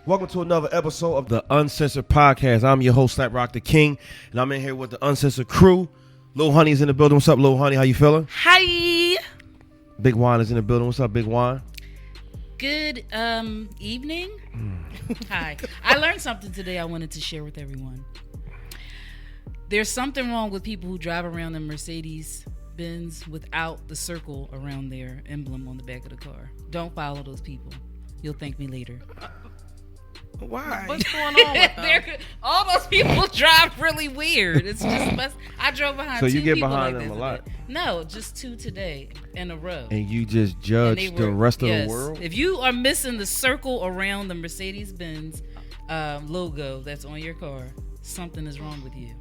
Welcome to another episode of the Uncensored Podcast. I'm your host, Slap Rock the King, and I'm in here with the Uncensored crew. Lil Honey's in the building. What's up, Lil Honey? How you feeling? Hi. Big Wine is in the building. What's up, Big Wine? Good evening. Hi. I learned something today I wanted to share with everyone. There's something wrong with people who drive around in Mercedes-Benz without the circle around their emblem on the back of the car. Don't follow those people. You'll thank me later. Why? What's going on with them? All those people drive really weird. It's just I drove behind two people. So you get behind like them a this lot? No, just two today in a row. And you just judge the rest of the world? If you are missing the circle around the Mercedes-Benz logo that's on your car, something is wrong with you.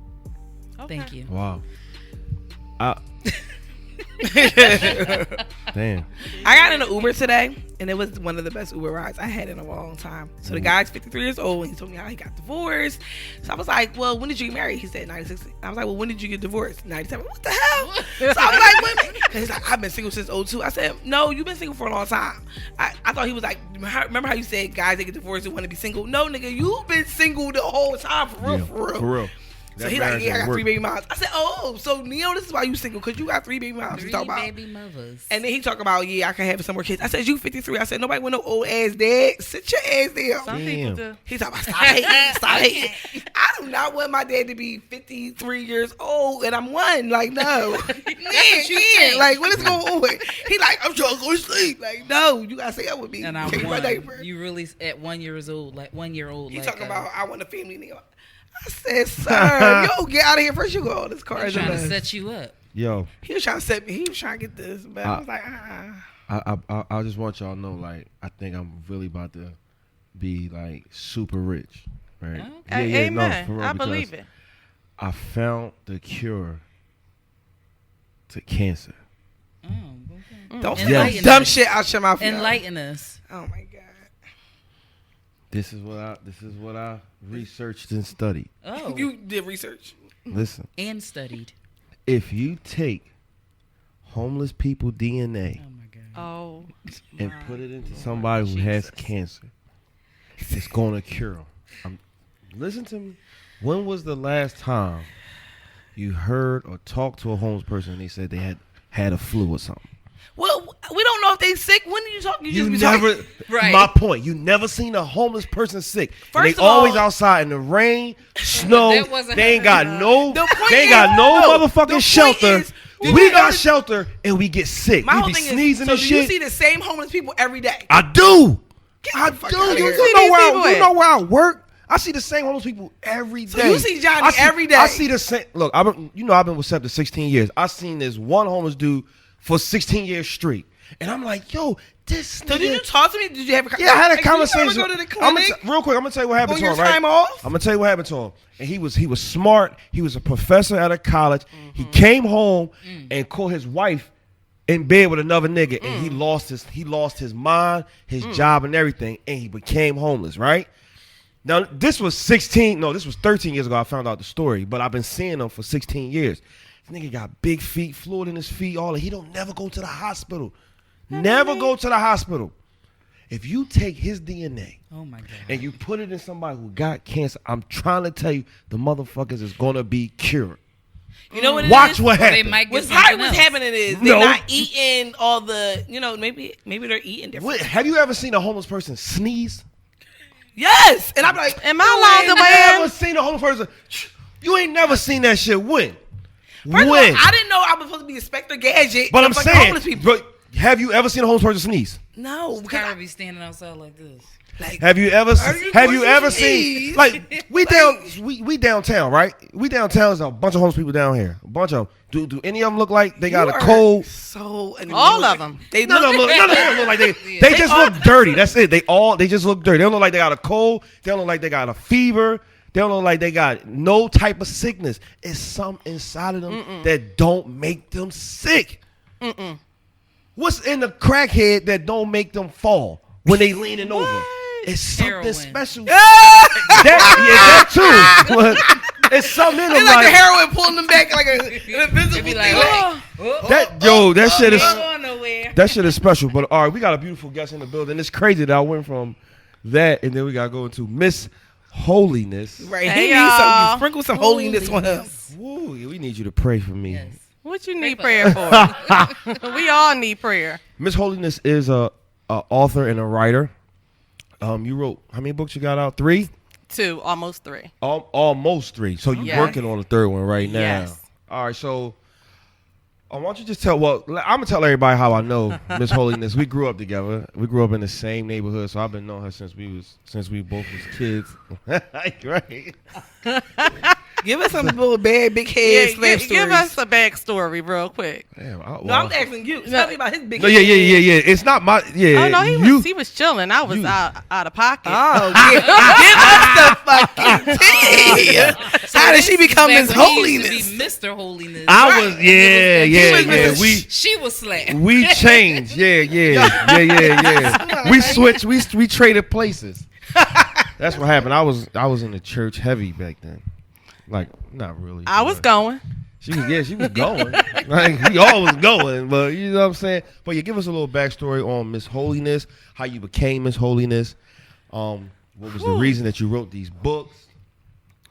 Okay. Thank you. Wow. Damn. I got in an Uber today, and it was one of the best Uber rides I had in a long time. So the guy's 53 years old, and he told me how he got divorced. So I was like, well, when did you get married? He said 96. I was like, well, when did you get divorced? 97. What the hell? So I was like, when? And he's like, I've been single since 02. I said, no, you've been single for a long time. I thought he was like, remember how you said guys that get divorced and want to be single? No, nigga, you've been single the whole time, for real, for real. For real. So he's like, yeah, I got 3 baby moms. I said, oh, so Neo, this is why you single, because you got 3 baby moms. 3 baby mothers. And then he talk about, yeah, I can have some more kids. I said, you 53. I said, nobody want no old ass dad. Sit your ass down. Some people do. He talking about, stop hating. I do not want my dad to be 53 years old and I'm 1. Like, no. Man, like, what is going on? He like, I'm trying to go to sleep. Like, no, you got to stay up with me. And I'm 1. You really, at 1 year old, like 1 year old. He like, talking about, I want a family nigga. I said, sir, yo, get out of here first. You go. This car is trying to set you up. Yo. He was trying to set me. He was trying to get this. But I was like, I just want y'all to know, like, I think I'm really about to be, like, super rich. Right? Okay. Yeah, amen. No, for real, I believe it. I found the cure to cancer. Oh, okay. Don't say dumb shit out your mouth. Enlighten us. Oh, my God. This is what I researched and studied. Oh, you did research. Listen. And studied. If you take homeless people DNA and put it into somebody who has cancer, it's gonna cure them. Listen to me. When was the last time you heard or talked to a homeless person and they said they had a flu or something? Well, we don't know if they sick. When do you talk? You never. Right. My point. You never seen a homeless person sick. And they First of all, always outside in the rain, snow. They ain't got no. They ain't got no motherfucking shelter. We got shelter and we get sick. We be sneezing and shit. So you see the same homeless people every day? I do. I do. You know where I work. I see the same homeless people every day. So you see Johnny every day. I see the same. Look, I've been with Septa 16 years. I seen this one homeless dude for 16 years straight. And I'm like, yo, this nigga. So did you talk to me? Did you have a conversation? Yeah, I had a conversation. Did you ever go to the clinic? Real quick, I'm going to tell you what happened to him, on your time off? I'm going to tell you what happened to him. And he was smart. He was a professor at a college. Mm-hmm. He came home and caught his wife in bed with another nigga. And he lost his mind, his job and everything. And he became homeless, right? Now, this was 13 years ago I found out the story. But I've been seeing him for 16 years. This nigga got big feet, fluid in his feet, all that. He don't never go to the hospital. Never go to the hospital. If you take his DNA and you put it in somebody who got cancer, I'm trying to tell you, the motherfuckers is going to be cured. You know what it Watch is? what happens. What's happening is they're not eating all the, maybe they're eating different. Have you ever seen a homeless person sneeze? Yes. And I'm like, am I allowed to wear? Never seen a homeless person. You ain't never seen that shit. When? First of all, I didn't know I was supposed to be Inspector Gadget. But I'm saying, homeless people. Have you ever seen a homeless person sneeze? No, because I be standing outside like this. Like, have you ever seen like we downtown, right? We downtown. There's a bunch of homeless people down here. A bunch of them. Do any of them look like they got a cold? So all of them. None of them look like they just look dirty. That's it. They just look dirty. They don't look like they got a cold. They don't look like they got a fever. They don't look like they got no type of sickness. It's something inside of them that don't make them sick. What's in the crackhead that don't make them fall when they leaning over? It's something special. That too. But it's something in them. It's like the heroin pulling them back like an invisible thing. That shit is special. But all right, we got a beautiful guest in the building. It's crazy that I went from that, and then we gotta go into Miss Holiness. Right. Hey, He needs some y'all. sprinkle some holiness on him. Woo, we need you to pray for me. Yes. What you Pray need for prayer for? We all need prayer. Miss Holiness is a author and a writer. You wrote, how many books you got out? 3? 2, almost 3. Almost 3. So you're Yes. working on the 3rd one right now. Yes. All right, so why don't you just tell? Well, I'm gonna tell everybody how I know Miss Holiness. We grew up together. We grew up in the same neighborhood, so I've been knowing her since we both was kids. Right. Give us some little bad big head slap stories. Give us a backstory real quick. Damn, No, I'm asking you. Tell me about his big No, head. yeah. It's not my. Yeah. Oh no, he was chilling. I was you- out of pocket. Oh, give us the fucking tea. How did she become Back Miss when he used Holiness? to be Mr. Holiness. I was. Yeah. She was slapped. We changed. Yeah. We switched. We traded places. That's what happened. I was in the church heavy back then. Like, not really. I was going. She was going. Like, we all was going, but you know what I'm saying? But you give us a little backstory on Miss Holiness, how you became Miss Holiness. What was the reason that you wrote these books?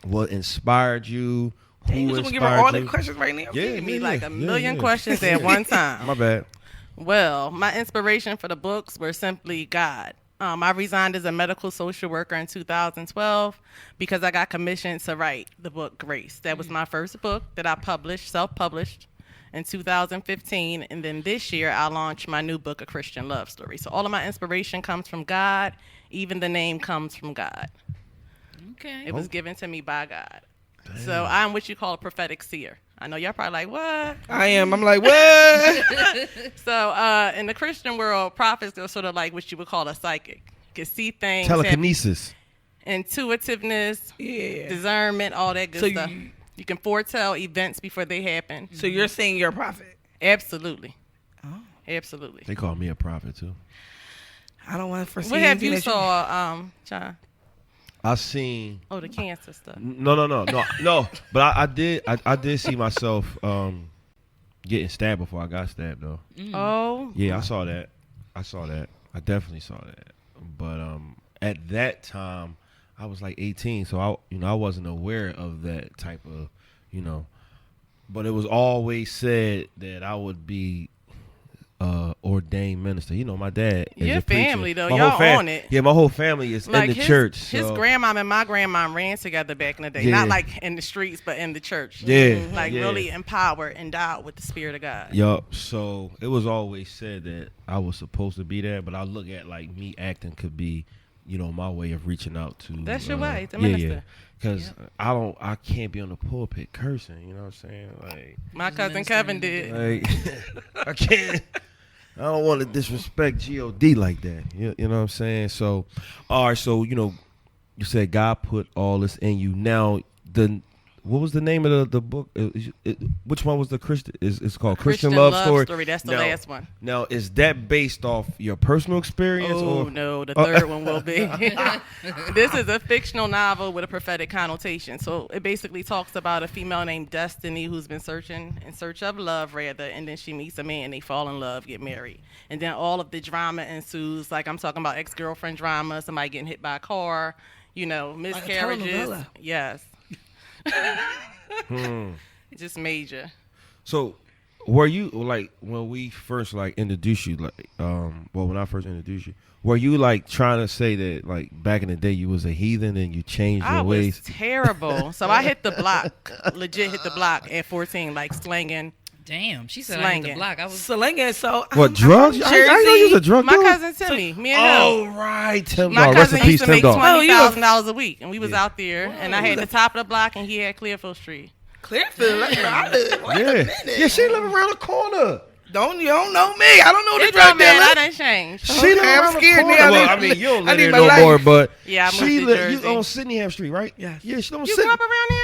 What inspired you? You Who just gonna give her all inspired the you? questions right now? Yeah, Give me yeah, like a million yeah. questions at one time. My bad. Well, my inspiration for the books were simply God. I resigned as a medical social worker in 2012 because I got commissioned to write the book Grace. That was my first book that I published, self-published in 2015. And then this year I launched my new book, A Christian Love Story. So all of my inspiration comes from God. Even the name comes from God. Okay. It was given to me by God. So I'm what you call a prophetic seer. I know y'all probably like, what? I am. I'm like, what? So in the Christian world, prophets are sort of like what you would call a psychic. You can see things, have Telekinesis. intuitiveness, Yeah. discernment, all that good So stuff. You can foretell events before they happen. So you're saying you're a prophet? Absolutely. Oh. Absolutely. They call me a prophet too. I don't want to foresee What have anything you that saw, John? I seen. Oh, the cancer stuff. No. But I did see myself getting stabbed before I got stabbed though. Oh. Yeah, I saw that. I definitely saw that. But at that time, I was like 18, so I wasn't aware of that type of, But it was always said that I would be ordained minister. My dad is Your a preacher. family, though, My y'all whole on it. Yeah, my whole family is in the church. His so- grandmom and my grandmom ran together back in the day. Yeah. Not like in the streets, but in the church. Yeah, Like yeah. really empowered, endowed with the Spirit of God. Yup. So it was always said that I was supposed to be there, but I look at like me acting could be, my way of reaching out to. That's your way to Yeah. minister. Because I can't be on the pulpit cursing. You know what I'm saying? Like, My cousin Kevin did. I can't. I don't want to disrespect God like that. You know what I'm saying? So, all right. So you said God put all this in you. Now, what was the name of the book? Which one was the Christian? It's called Christian Love Story. That's the last one. Now, is that based off your personal experience? Oh or? no, the third one will be. This is a fictional novel with a prophetic connotation. So it basically talks about a female named Destiny who's been in search of love, rather, and then she meets a man, they fall in love, get married, and then all of the drama ensues. Like I'm talking about ex-girlfriend drama, somebody getting hit by a car, miscarriages. telenovela. Yes. Just major. So, were you like when we first introduced you, when I first introduced you, were you like trying to say that like back in the day you was a heathen and you changed your I ways? was terrible. So I hit the block, legit hit the block at 14, like slanging. Damn, she said I hit the Slanging. block. I was Slinging, so What, drugs? I know you was a drug My dealer. cousin Timmy, me and him. Oh, right. Tim My Dog. Rest in cousin peace, used to Tim make Dog. $20,000 a week, and we was Yeah. out there, and I had the top of the block, and he had Clearfield Street. Clearfield. Wait a Yeah. minute. Yeah, she live around the corner. You don't know me. I don't know the It drug don't matter. I dealer. done changed. She live I'm around the scared corner. now. Well, I mean, you don't I live need there my no life. more, but Yeah, I moved she to live Jersey. on Sydenham Street, right? Yes. Yeah, she don't You sit. grew up around here?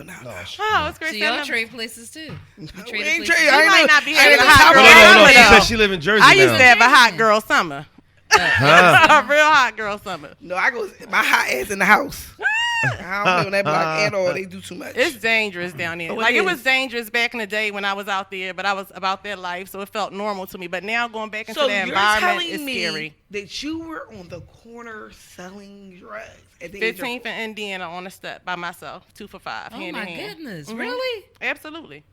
No. Oh, it's great. so y'all trade places too. You We traded ain't places. trade. You I ain't might know- not be I ain't having a know hot top girl of the summer, line. She though. said she live in Jersey I now. used to have a hot girl summer. Huh? A real hot girl summer. No, I go my hot ass in the house. I don't live on that block at all. They do too much. It's dangerous down there. Oh, Like, it was is. dangerous back in the day when I was out there, but I was about that life, so it felt normal to me. But now going back into So that you're environment is telling me scary. that you were on the corner selling drugs at the age of 15th in Indiana on the step by myself, 2 for 5, Oh hand my in hand. goodness, Mhm. really? Absolutely.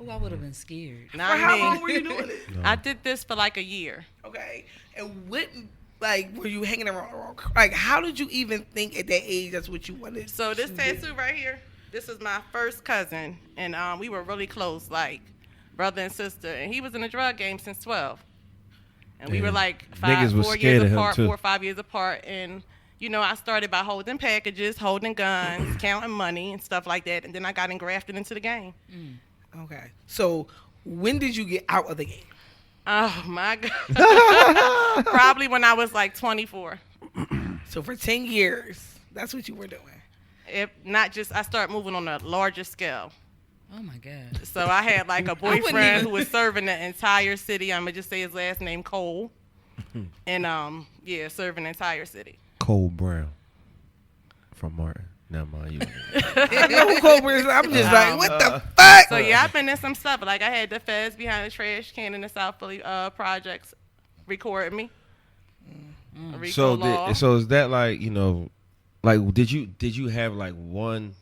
Oh, I would have been scared. Not For how me. long were you doing it? I did this for like a year. Okay. And what, like, were you hanging around? Like, how did you even think at that age that's what you wanted? So this to tattoo do? right here, this is my first cousin, and we were really close, like brother and sister. And he was in the drug game since 12, and we were Damn. like Niggas was 4 scared years of him, apart, too. 4 or 5 years apart. And you know, I started by holding packages, holding guns, counting money and stuff like that, and then I got engrafted into the game. Okay. So when did you get out of the game? Oh my God! Probably when I was like 24. So for 10 years, that's what you were doing. If not just, I started moving on a larger scale. Oh my God. So I had like a wouldn't boyfriend even- who was serving the entire city. I'm gonna just say his last name, Cole, and yeah, serving the entire city. Cole Brown from Martin. Never mind. You. No Cobras. I'm just like, what the fuck? So yeah, I've been in some stuff. Like I had the feds behind the trash can in the South Philly projects recording me. Rico So, Law. so is that like, you know, like did you have like one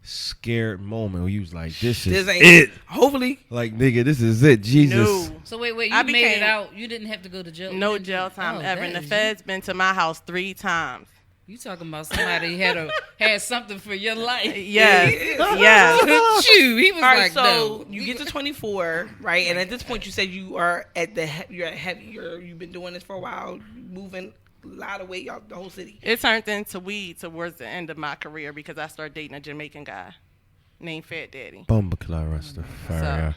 scared moment where you was like, this is This ain't it? Hopefully. Like, nigga, this is it. Jesus. No. So wait, I you made it became- out. You didn't have to go to jail. No You didn't- jail time Oh, ever. that And the is- feds been to my house 3 times. You talking about somebody had something for your life? Yes. Yes. Shoot, he was All right, like, so no. you get to 24, right? And at this point, you said you are at the you're at heavy. You've been doing this for a while, moving a lot of weight out the whole city. It turned into weed towards the end of my career because I started dating a Jamaican guy named Fat Daddy. Bumbleclaw Rastafari.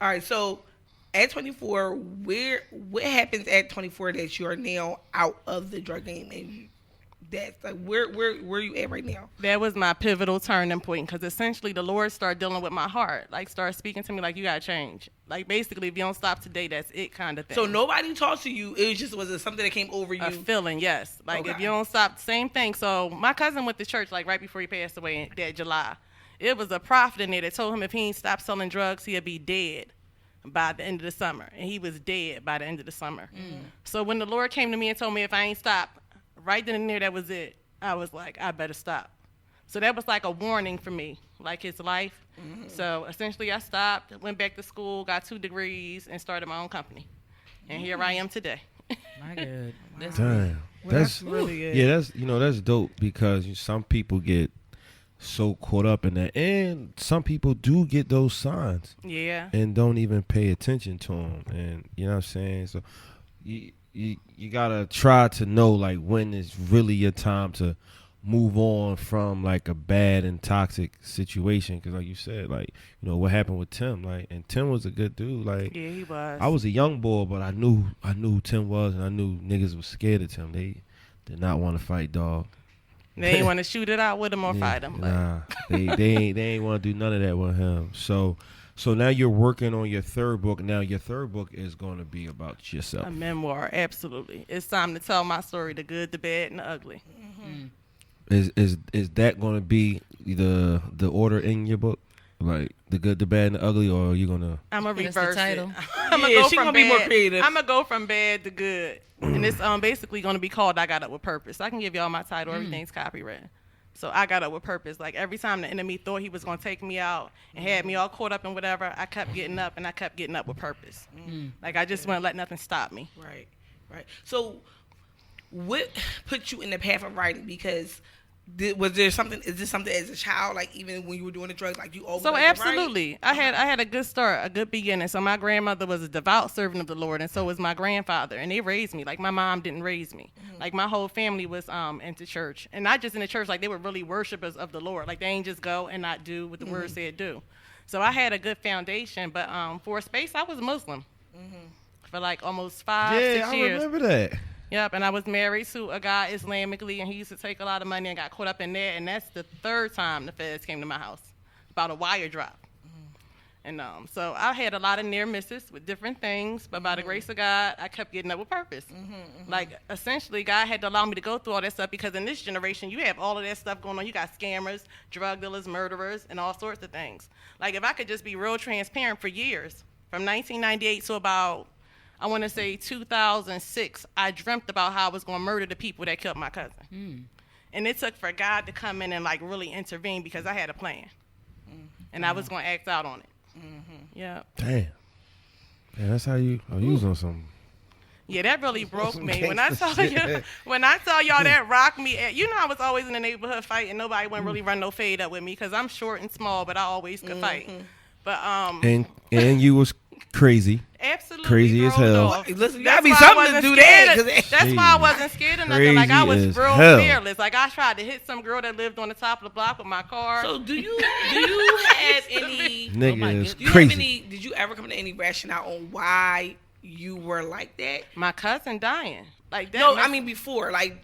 All right, so at 24, what happens at 24 that you are now out of the drug game and that's like where you at right now? That was my pivotal turning point because essentially the Lord started dealing with my heart, like started speaking to me like, you gotta change. Like basically, if you don't stop today, that's it kind of thing. So nobody talked to you. Was it something that came over you? A feeling, yes. Like if Okay. you don't stop, same thing. So my cousin went to church like right before he passed away in that July. It was a prophet in there that told him if he ain't stopped selling drugs, he'll be dead by the end of the summer. And he was dead by the end of the summer. So when the Lord came to me and told me if I ain't stopped, right then and there, that was it. I was like, I better stop. So that was like a warning for me, like his life. So essentially I stopped, went back to school, got 2 degrees, and started my own company. And here I am today. My God. That's Damn. That's really good. Yeah, that's dope because some people get so caught up in that, and some people do get those signs Yeah. and don't even pay attention to them, and you know what I'm saying. So you gotta try to know like when is really your time to move on from like a bad and toxic situation, because like you said, like, you know what happened with Tim, like, and Tim was a good dude. Like, Yeah, he was. I was a young boy, but I knew who Tim was, and I knew niggas was scared of Tim. They did not want to fight, dog. They ain't want to shoot it out with him or fight him. But Nah, they ain't want to do none of that with him. So now you're working on your 3rd book. Now your 3rd book is going to be about yourself. a memoir, absolutely. It's time to tell my story, the good, the bad, and the ugly. Is that going to be the order in your book, like the good, the bad, and the ugly, or are you gonna? I'm gonna That's the reverse it. title. I'm Yeah, she gonna be more creative. I'm gonna go from bad to good, and it's basically gonna be called "I Got Up with Purpose." I can give y'all my title. Everything's copyrighted. So I got up with purpose. Like every time the enemy thought he was gonna take me out and had me all caught up in whatever, I kept getting up and I kept getting up with purpose. Like I just wouldn't let nothing stop me. Right. So, what put you in the path of writing? Because was there something? Is this something as a child, like even when you were doing the drugs, like you always? So liked to write? absolutely, I had a good start, a good beginning. So my grandmother was a devout servant of the Lord, and so was my grandfather, and they raised me. Like my mom didn't raise me. Like my whole family was into church, and not just in the church. Like they were really worshipers of the Lord. Like they ain't just go and not do what the word said do. So I had a good foundation, but for a space I was Muslim for like almost 5, 6 I years. remember that. Yep, and I was married to a guy Islamically, and he used to take a lot of money and got caught up in that. And that's the 3rd time the feds came to my house about a wire drop. And so I had a lot of near misses with different things, but by the grace of God, I kept getting up with purpose. Like, essentially, God had to allow me to go through all that stuff because in this generation, you have all of that stuff going on. You got scammers, drug dealers, murderers, and all sorts of things. Like, if I could just be real transparent, for years, from 1998 to about, I want to say 2006, I dreamt about how I was going to murder the people that killed my cousin. And it took for God to come in and, like, really intervene because I had a plan. And I was going to act out on it. Yeah. Damn. Yeah, that's how you. Oh, you was on some. Yeah, that really broke Some me. When I gangsta tell shit. you, when I tell y'all that rocked me. You know, I was always in the neighborhood fighting. Nobody wouldn't really run no fade up with me because I'm short and small, but I always could fight. But And you was crazy. absolutely Crazy as thrown hell. off. Listen, you That's gotta be why I something to wasn't do scared that. of- 'cause That's why I wasn't scared of nothing. Like, I was Crazy as real hell. fearless. Like, I tried to hit some girl that lived on the top of the block with my car. So do you have any? Nigga my is goodness. Do you have crazy. any? Did you ever come to any rationale on why you were like that? My cousin dying. Like that. No, I mean before, like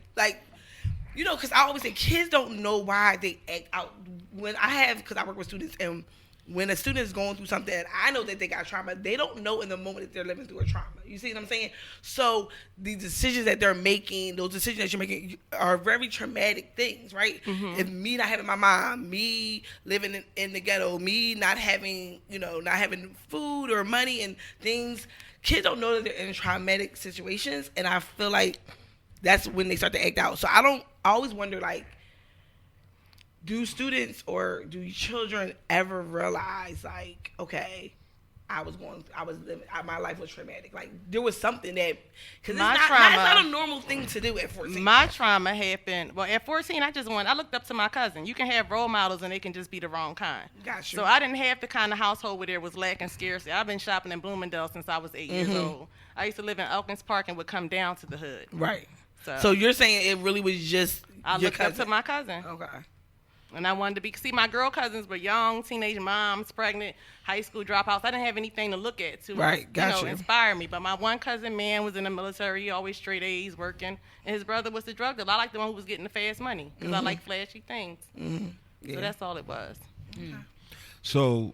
you know, because I always say kids don't know why they act out. When because I work with students, and when a student is going through something, and I know that they got trauma, they don't know in the moment that they're living through a trauma. You see what I'm saying? So the decisions that they're making, those decisions that you're making, are very traumatic things, right? If me not having my mom, me living in the ghetto, me not having food or money and things, kids don't know that they're in traumatic situations, and I feel like that's when they start to act out. So I always wonder, like, do students or do children ever realize, like, okay, my life was traumatic. Like, there was something that, because that's not a normal thing to do at 14. My trauma happened. Well, at 14, I looked up to my cousin. You can have role models and they can just be the wrong kind. Gotcha. So I didn't have the kind of household where there was lack and scarcity. I've been shopping in Bloomingdale since I was 8 years old. I used to live in Elkins Park and would come down to the hood. Right. So, So you're saying it really was just I your looked up cousin? to my cousin. Okay. And I wanted to see, my girl cousins were young, teenage moms, pregnant, high school dropouts. I didn't have anything to look at to Gotcha. inspire me. But my one cousin, man, was in the military. He always straight A's working. And his brother was the drug dealer. I like the one who was getting the fast money because I like flashy things. Yeah. So that's all it was. So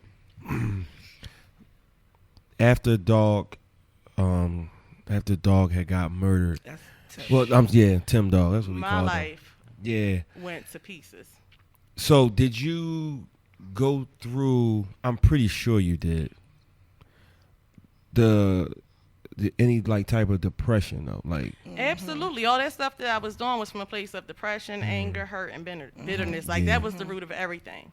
after Dog had got murdered. That's tough. Well, Tim Dog. That's what we My call him. life Yeah. went to pieces. So did you go through? I'm pretty sure you did. The any like type of depression though, like Absolutely. All that stuff that I was doing was from a place of depression, anger, hurt, and bitterness. Like, that was the root of everything.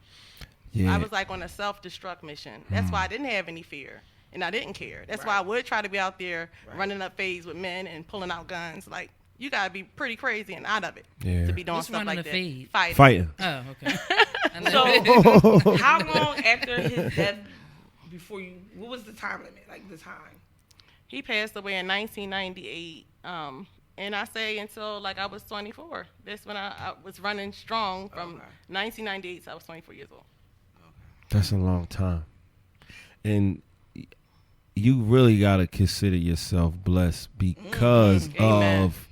yeah. I was like on a self-destruct mission. That's why I didn't have any fear. And I didn't care. That's why I would try to be out there running up fades with men and pulling out guns. Like, you got to be pretty crazy and out of it to be doing What's stuff running like a that. fade? Fighting. Oh, okay. So how long after his death before you? What was the time limit? Like the time? He passed away in 1998. And I say until like I was 24. That's when I was running strong from 1998 to I was 24 years old. That's a long time, and you really gotta consider yourself blessed because Amen. of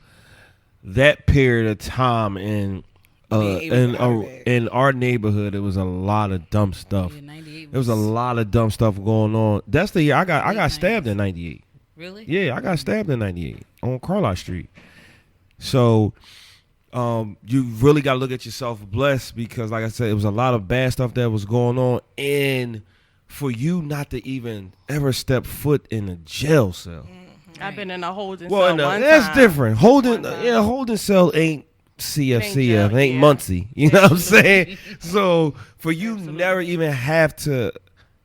that period of time in in our neighborhood. It was a lot of dumb stuff. Yeah, 98 There was a lot of dumb stuff going on. That's the year I got Late stabbed in '98. Really? Yeah, I got stabbed in '98 on Carlisle Street. So you really got to look at yourself blessed because, like I said, it was a lot of bad stuff that was going on. And for you not to even ever step foot in a jail cell. I've been in a holding Well, cell no, one that's time. different. Holding One time. holding cell ain't CFCF, jail, ain't yeah. Muncie. You know what I'm saying? So for you never even have to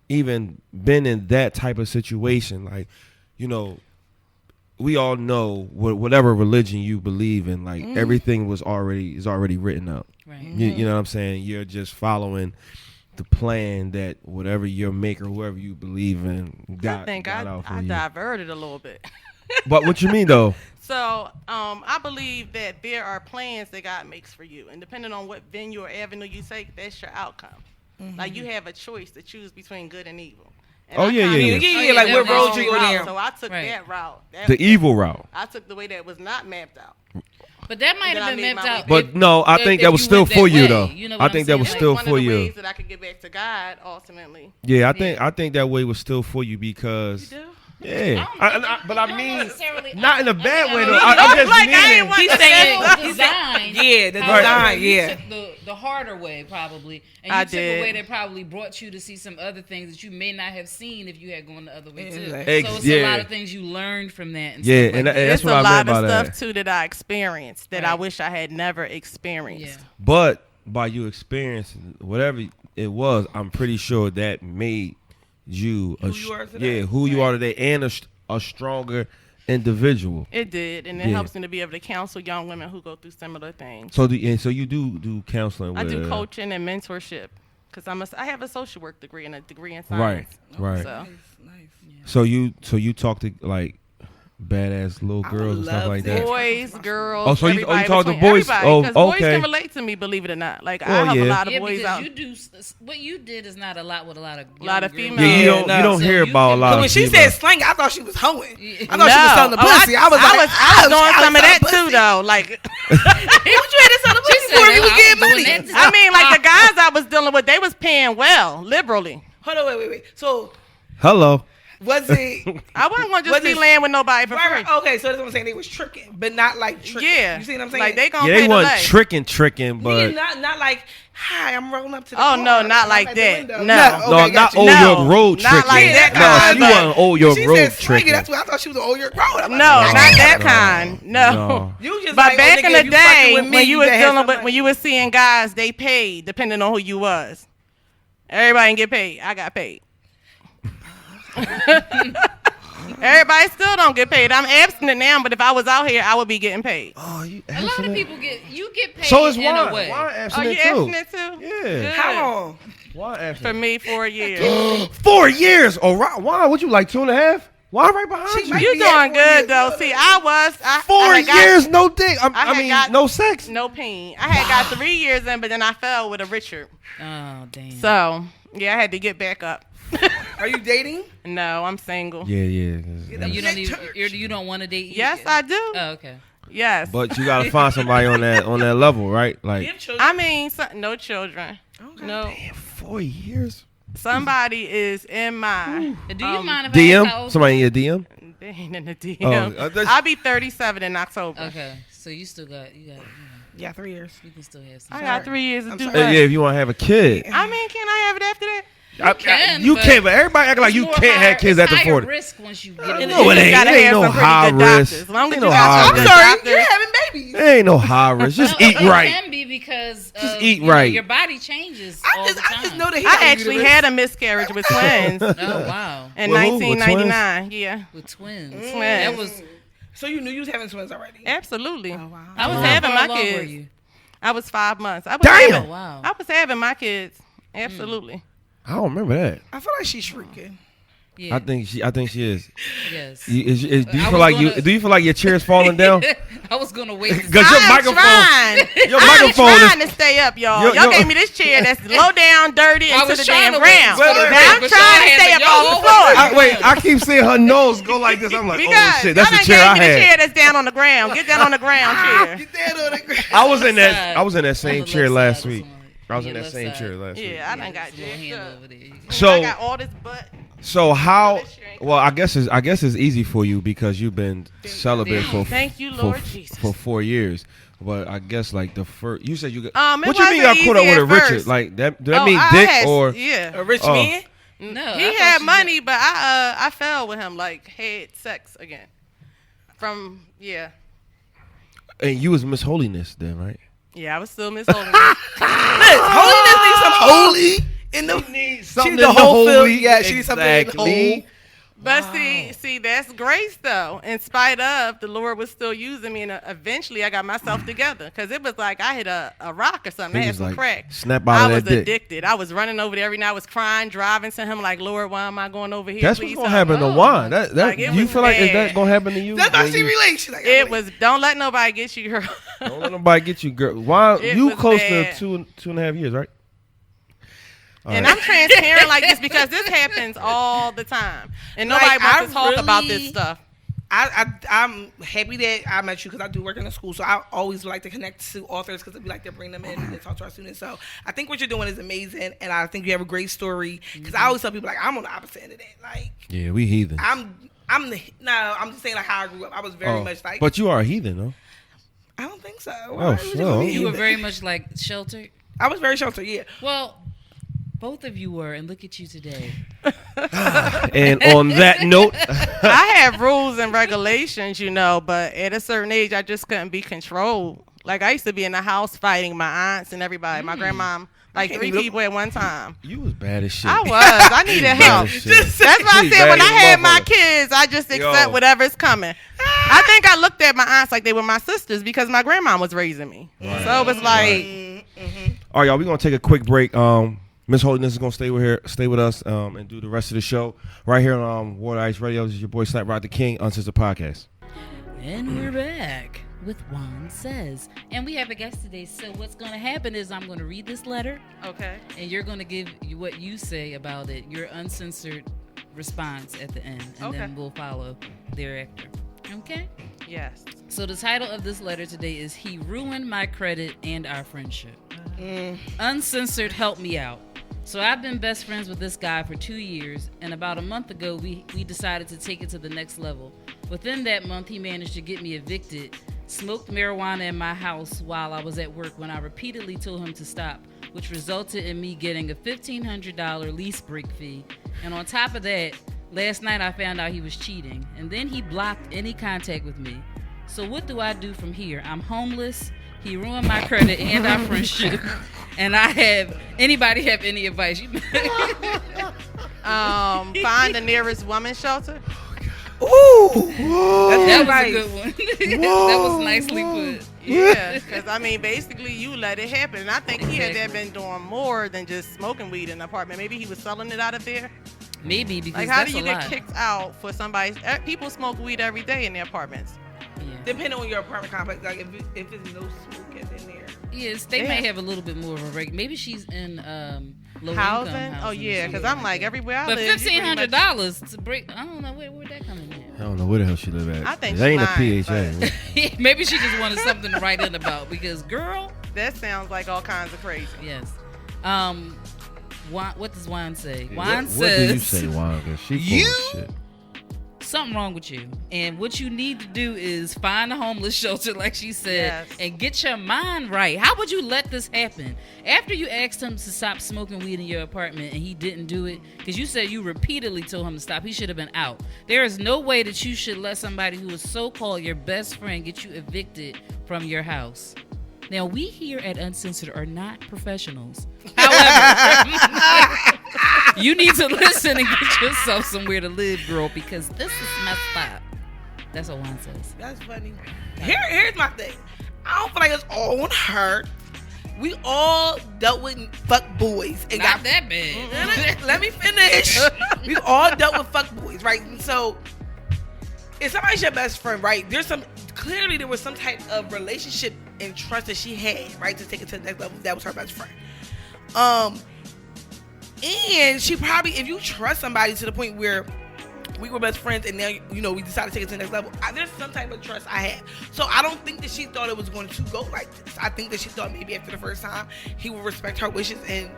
even been in that type of situation, like, you know, we all know whatever religion you believe in, like everything is already written up. Right. You know what I'm saying? You're just following the plan that whatever your maker, whoever you believe in, I got think out for I you. diverted a little bit. But what you mean though? So I believe that there are plans that God makes for you, and depending on what venue or avenue you take, that's your outcome. Like, you have a choice to choose between good and evil. And Oh, I yeah, kinda yeah, took yeah. the Like, what road wrong you go route, down? So I took Right. that route. The evil route. I took the way that was not mapped out. But that might And then have I been made mapped my out. way But no, I if- think if that was you still went for that you way. though. You know I what think I'm that was saying? still one for of the you. ways that I could get back to God ultimately. Yeah, I think that way was still for you because. You do? Yeah, but I mean, necessarily- not in a bad way though. No, I'm just like, I ain't meaning. want He's to saying, The he's saying, design. yeah, the Right. design, You yeah. took the harder way probably, and you I took a did. way that probably brought you to see some other things that you may not have seen if you had gone the other way too. Exactly. So it's Yeah. a lot of things you learned from that. And Yeah, stuff like and that. that's It's what a I lot meant by of that. stuff too that I experienced that I Right. wish I had never experienced. Yeah. But by you experiencing whatever it was, I'm pretty sure that made you Who you are today. who you are today, and a stronger individual. It did, and it Yeah. helps me to be able to counsel young women who go through similar things. So you do counseling. I with, do coaching and mentorship because I have a social work degree and a degree in Right, science. right. So So you talk to like badass little I girls and stuff love like that. that. boys, girls. Oh, so you everybody talk to between- boys? everybody, Oh, 'cause boys okay. can relate to me, believe it or not. Like I Well, have yeah. a lot of Yeah, boys because out. you do what you did is not a lot with a lot of Lot of young girls. females. Yeah, Yeah, you no. don't So hear you about a can- lot But of when she females. said slang, I thought she was hoeing. Yeah. I thought she was selling the pussy. I was like, I was doing some of that too, though. Like, What you had to sell the pussy said, for? You was I getting was money. doing that I mean, like the guys I was dealing with, they was paying well, liberally. Hold on, wait. So Hello. was it? I wasn't gonna just Was be it- laying with nobody for free. Right, okay, so that's what I'm saying. They was tricking, but not like tricking. Yeah, You see what I'm saying? Like they gonna Yeah, pay they the weren't lay. tricking, but not like, hi, I'm rolling up to the Oh, car. no, not I'm like at the that. window. No. okay, no, not gotcha. Old No, York Road not tricking. like that No, kind, she but- wasn't Old York She Road said slang, tricking. that's why I thought she was an Old York Road. I'm No, like, not that kind. No. No. You just But like, back oh, in nigga, the if you fucking day, with me, when you was better have dealing some with, money. when you was seeing guys, they paid depending on who you was. Everybody didn't get paid. I got paid. Everybody still don't get paid. I'm abstinent now, but if I was out here, I would be getting paid. Oh, you A lot of abstinent? people get paid So is in wine. a way. Wine Are abstinent you too. abstinent too? Yeah. Good. How long? Wine For abstinent. me, 4 years. 4 years. Oh, wine. What you like 2.5? Wine right behind She you. might You be doing at 4 good years. though. See, I 4 had got- years, no dick. I had mean, got- no sex. no pain. I had got 3 years in, but then I fell with a Richard. Oh damn. So yeah, I had to get back up. Are you dating? No, I'm single. Yeah. you don't even you don't want to date. Yes, I do. Oh, okay. Yes. But you gotta find somebody on that level, right? Like, You have children? I mean, no children. Okay. No. damn, 4 years. Somebody is in my Do you mind if I ask how DM. old Somebody in your DM. They ain't in the DM. Oh, that's- I'll be 37 in October. Okay, so you still got Yeah, 3 years. you can still have some. I got 3 years to I'm do sorry. Yeah, what? if you want to have a kid. I mean, can I have it after that? You but can, but everybody act like it's you more can't higher- have kids it's after higher 40. risk once you get No, in it there. ain't. You It gotta ain't have no some pretty high good risk. doctors. As long as Ain't you no got high some I'm risk. good sorry, doctors. you're having babies. There ain't no high risk. Just No, eat it right. can be because Just of, eat you know, right. your body changes all I the just time. know that he I actually had a miscarriage with twins Oh wow, in With who? With 1999. Yeah, with twins. Twins. That was. So you knew you was having twins already? absolutely. Oh, wow. I was How having long my were kids. you? I was 5 months. I was Damn. having, Oh wow. I was having my kids. Absolutely. I don't remember that. I feel like she's shrieking. Yeah. I think she is. Yes. Do you I feel was like gonna- do you feel like your chair is falling down? I was gonna wait. To Because your I'm microphone, trying. your I'm microphone trying is. to stay up, y'all. Yo- Y'all yo- gave me this chair that's low down, dirty, I and to was the trying damn to wait ground. for the Now break, I'm but trying y'all to had stay to- up y'all off the always- floor. Wait, I keep seeing her nose go like this. I'm like, Because oh shit, that's y'all the done chair I gave me the chair had. that's down on the ground. Get down on the ground chair. Get that on the ground. I was in side. that same On the chair left last side or week. something. I was Yeah, in that left same side. chair last week. Yeah, I done got There's a little jacked hand up. over there. You can- I So got all this butt. so how? This chair ain't Well, I guess it's easy for you because you've been celibate for Thank you, for, Lord Jesus. for 4 years. But I guess like the first, you said you got. It What you mean you got wasn't caught up easy with a at Richard? first. Like that? Do that Oh, mean I dick had- or? yeah? A rich Oh. man? No, He I had thought money, but I fell with him. Like had sex again. From And you was Miss Holiness then, right? I was still Miss Holiness. Holiness needs some holy in the. She need the whole field. Yeah, she needs something in the whole. But see, that's grace though. In spite of, the Lord was still using me, and eventually I got myself together because it was like I hit a rock or something. He I had was some like, crack. snap out I of was that dick. addicted. I was running over there every night. I was crying, driving to him like, Lord, why am I going over here? That's Please what's gonna help happen me." to Juan. That Like, it you was feel like is that bad. gonna happen to you? That's how When she you- relates. She's like, It was. Don't let nobody get you hurt. Don't let nobody get you, girl. Why It you was close bad. to 2.5 years, right? All And right. I'm transparent like this because this happens all the time, and nobody Like, wants I to talk about this really- stuff. I'm happy that I met you because I do work in a school, so I always like to connect to authors because we like to bring them in and talk to our students. So I think what you're doing is amazing, and I think you have a great story. Because I always tell people like I'm on the opposite end of that. Like Yeah, we heathens. I'm just saying like how I grew up. I was very much like. But you are a heathen, though. I don't think so. Oh, sure. You were very much like sheltered. I was very sheltered. Yeah. Well, both of you were, and look at you today. And on that note, I have rules and regulations, but at a certain age, I just couldn't be controlled. Like, I used to be in the house fighting my aunts and everybody, my grandmom, like 3 people at one time. you was bad as shit. I was. I needed help. That's why I said when I had my kids, I just accept whatever's coming. I think I looked at my aunts like they were my sisters because my grandma was raising me. Right. So it was like... All right, y'all, we're going to take a quick break. Miss Holiness is gonna stay with us, and do the rest of the show right here on Water Ice Radio. This is your boy Slap Rod the King, Uncensored Podcast. And we're back with Juan Says, and we have a guest today. So what's gonna happen is I'm gonna read this letter, okay, and you're gonna give what you say about it, your uncensored response at the end, and then we'll follow thereafter. Okay? Yes. So the title of this letter today is "He Ruined My Credit and Our Friendship." Uncensored, help me out. So I've been best friends with this guy for 2 years, and about a month ago, we decided to take it to the next level. Within that month, he managed to get me evicted, smoked marijuana in my house while I was at work when I repeatedly told him to stop, which resulted in me getting a $1,500 lease break fee. And on top of that, last night I found out he was cheating, and then he blocked any contact with me. So what do I do from here? I'm homeless. He ruined my credit and our friendship. And anybody have any advice? Find the nearest women's shelter. Ooh, that was a good one. That was nicely put. Yeah, because basically you let it happen. And I think he had been doing more than just smoking weed in the apartment. Maybe he was selling it out of there. Maybe, because like, how that's do you a get lot. kicked out for somebody? People smoke weed every day in their apartments. Yeah. Depending on your apartment complex, like if there's no smoke in there. Yes, they may have a little bit more of a rate. Maybe she's in low housing. income housing. Oh yeah, because I'm like everywhere I but live. $1,500 to break. I don't know where'd that come in there. I don't know where the hell she live at. I think that ain't she's a lying, PHA. Maybe she just wanted something to write in about because girl. That sounds like all kinds of crazy. Yes. What does Juan say? What Says. do you say, Juan? Because she full of shit. Something wrong with you, and what you need to do is find a homeless shelter, like she said, and get your mind right. How would you let this happen after you asked him to stop smoking weed in your apartment and he didn't do it? Because you said you repeatedly told him to stop. He should have been out. There is no way that you should let somebody who is so-called your best friend get you evicted from your house. Now, we here at Uncensored are not professionals. However, you need to listen and get yourself somewhere to live, girl, because this is messed up. That's what Juan says. That's funny. Here's my thing. I don't feel like it's all on her. We all dealt with fuck boys. And Not that bad. Let me finish. We all dealt with fuck boys, right? And so, if somebody's your best friend, right? Clearly there was some type of relationship and trust that she had, right, to take it to the next level. That was her best friend. And she probably, if you trust somebody to the point where we were best friends and now, we decided to take it to the next level, there's some type of trust I had. So I don't think that she thought it was going to go like this. I think that she thought maybe after the first time he would respect her wishes and,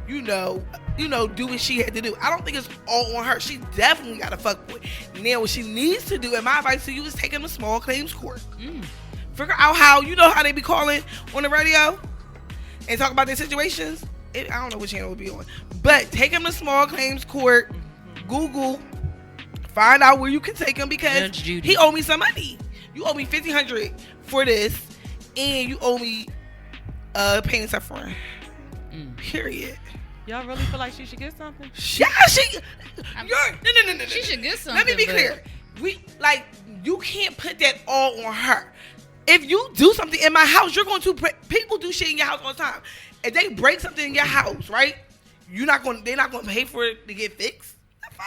do what she had to do. I don't think it's all on her. She definitely got a fuckboy. Now what she needs to do, and my advice to you, is take him to small claims court. Figure out how they be calling on the radio and talk about their situations. I don't know what channel it would be on, but take him to small claims court. Google, find out where you can take him because he owe me some money. You owe me $1,500 for this, and you owe me pain and suffering. Period. Y'all really feel like she should get something? Yeah, no. She should get something. Let me be clear. You can't put that all on her. If you do something in my house, you're going to people do shit in your house all the time. If they break something in your house, right? They're not going to pay for it to get fixed. Fuck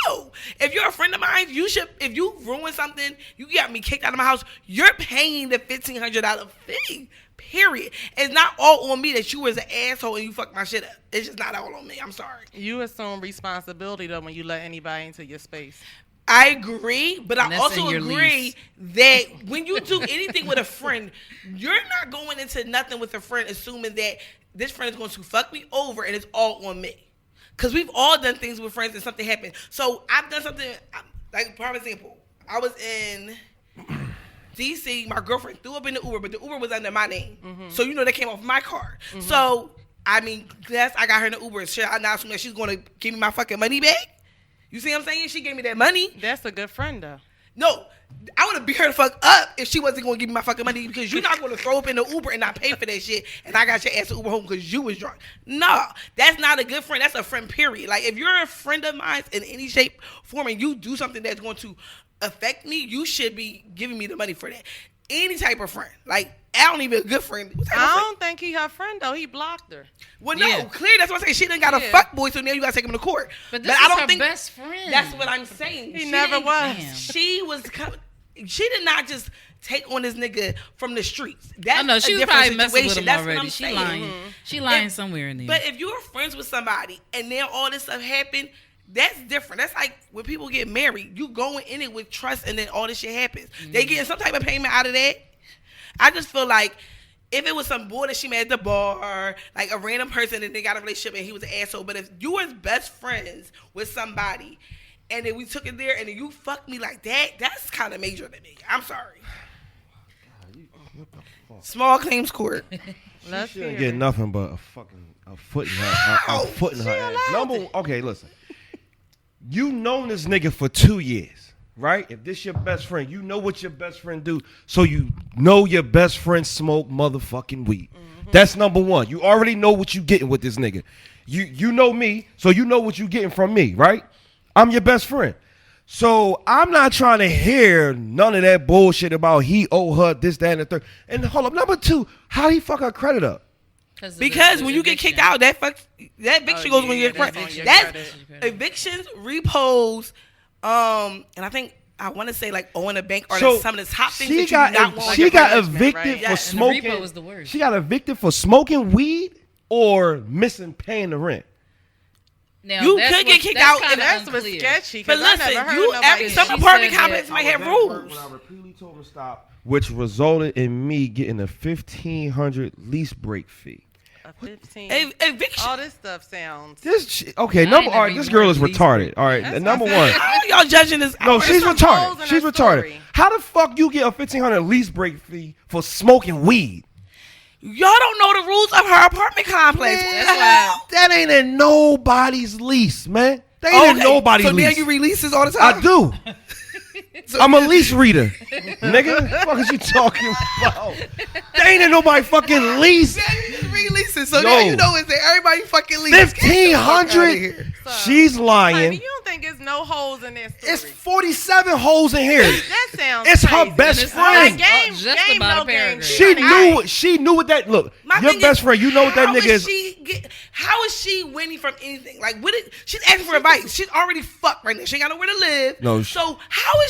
no. If you're a friend of mine, if you ruin something, you got me kicked out of my house, you're paying the $1,500 fee. Period. It's not all on me that you was an asshole and you fucked my shit up. It's just not all on me. I'm sorry. You assume responsibility though when you let anybody into your space. I agree, but I that's also in your agree lease. that when you do anything with a friend, you're not going into nothing with a friend assuming that this friend is going to fuck me over and it's all on me. Because we've all done things with friends and something happened. So I've done something, like, for example, I was in DC. My girlfriend threw up in the Uber, but the Uber was under my name. Mm-hmm. So, that came off my car. Mm-hmm. So, I mean, yes, I got her in the Uber. Should I not assume that she's going to give me my fucking money back? You see what I'm saying? She gave me that money. That's a good friend, though. No, I would have beat her the fuck up if she wasn't going to give me my fucking money, because you're not going to throw up in the Uber and not pay for that shit, and I got your ass to Uber home because you was drunk. No, that's not a good friend. That's a friend, period. Like, if you're a friend of mine in any shape, form, and you do something that's going to affect me, you should be giving me the money for that. Any type of friend. Like, I don't even a good friend. What type of I friend? don't think he her friend, though. He blocked her. Well, no, Yeah. clearly that's what I'm saying. She done got a Yeah. fuck boy, so now you got to take him to court. But this I is don't her think best friend. that's what I'm saying. He She never didn't- was. Damn. She was coming. She did not just take on this nigga from the streets. That's I know a she was different probably messing with situation. him That's what already. I'm She saying. lying. She lying If- somewhere in there. But if you're friends with somebody and then all this stuff happened, that's different. That's like when people get married. You going in it with trust, and then all this shit happens. They getting some type of payment out of that. I just feel like if it was some boy that she met at the bar, like a random person, and they got a relationship and he was an asshole. But if you was best friends with somebody, and then we took it there, and then you fucked me like that, that's kind of major to me. I'm sorry. Small claims court. Let's She hear didn't get it. nothing but a foot in her. A foot in her ass. Okay, listen. You known this nigga for 2 years, right? If this your best friend, you know what your best friend do. So you know your best friend smoke motherfucking weed. That's number one. You already know what you getting with this nigga. You know me, so you know what you getting from me, right? I'm your best friend. So I'm not trying to hear none of that bullshit about he owe her this, that, and the third. And hold up, number two, how he fuck her credit up? Because when you get kicked out, that eviction goes when you're that's friend. on your That's credit. evictions, repos, and I think I want to say like owing a bank are So some of the top things she that you got do not want. she Like a got punishment, evicted right? for Yeah, and the smoking. repo was the worst. She got evicted for smoking weed or missing paying the rent. Now, You that's could get what- kicked that's out kinda if That's what's unclear. sketchy. But 'Cause I listen, never heard you nobody. some She apartment said complex that- might have I was at work rules. when I repeatedly told him to stop, which resulted in me getting a $1,500 lease break fee. A 15. Eviction. All this stuff sounds. Okay, I number ain't all right. never This even girl heard is of lease retarded. break. All right, That's number what one. How are y'all judging this? No, she's some retarded. holes in She's her retarded. story. How the fuck you get a $1,500 lease break fee for smoking weed? Y'all don't know the rules of her apartment complex. What the That's hell? That ain't in nobody's lease, man. That ain't in nobody's so lease. now you releases all the time. I do. I'm a lease reader, nigga. What the fuck is you talking about? That ain't in nobody fucking lease. Now you releases, so Yo. now you know it's that everybody fucking leaves. $1,500. She's Honey, lying. you don't think there's no holes in this story? It's 47 holes in here. That sounds It's crazy. her best And it's friend. like- Game, Just game, about no a game. paragraph. She knew what that look. My Your thing best is, friend, you know what that how nigga is. How is she winning from anything? Like, she's asking for advice. She's already fucked right now. She ain't got nowhere to live. No, So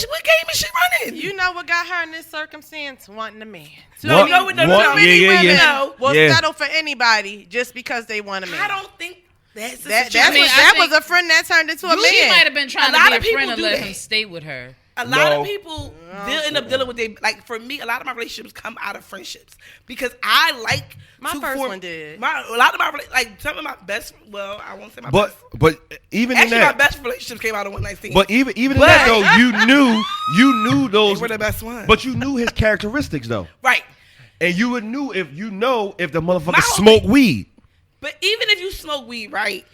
what game is she running? You know what got her in this circumstance? Wanting a man. No, What- you know what? No, what- no, yeah, yeah, women yeah. know. Will Yeah. settle for anybody just because they want a man. I don't think that's the That, situation. that I was think- a friend that turned into a You- man. She might have been trying A to lot be of a people friend and do let that. him stay with her. A lot No. of people end up dealing with like for me, a lot of my relationships come out of friendships because I like My to first form, one did. A lot of my like some of my best. Well, I won't say my But best. even Actually, in my that, best relationships came out of one night thing. but even in But- that though, you knew they those. were the best ones. But you knew his characteristics though, right. and you would knew if the motherfucker My whole smoked thing- weed. But even if you smoke weed, right?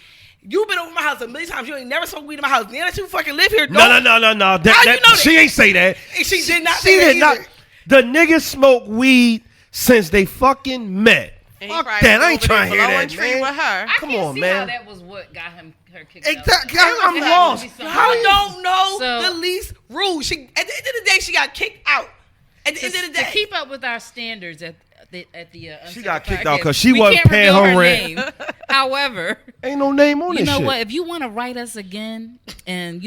You've been over my house a million times. You ain't never smoked weed in my house. Now that you fucking live here, No. How you That, know that? she ain't say that. She did not She say that did not. either. The niggas smoke weed since they fucking met. And he Fuck probably that. was I ain't over trying to there hear blowing that, tree man. with her. I Come can't on, see man. how that was what got her kicked Exactly. out. I'm lost. How you don't know So- the least rules? She at the end of the day, she got kicked out. At the end of the To day, keep up with our standards at the She got Uncensored kicked out podcast, 'cause she we wasn't can't paying reveal her name. rent. However, Ain't no name on you this know shit. what? If you want to write us again and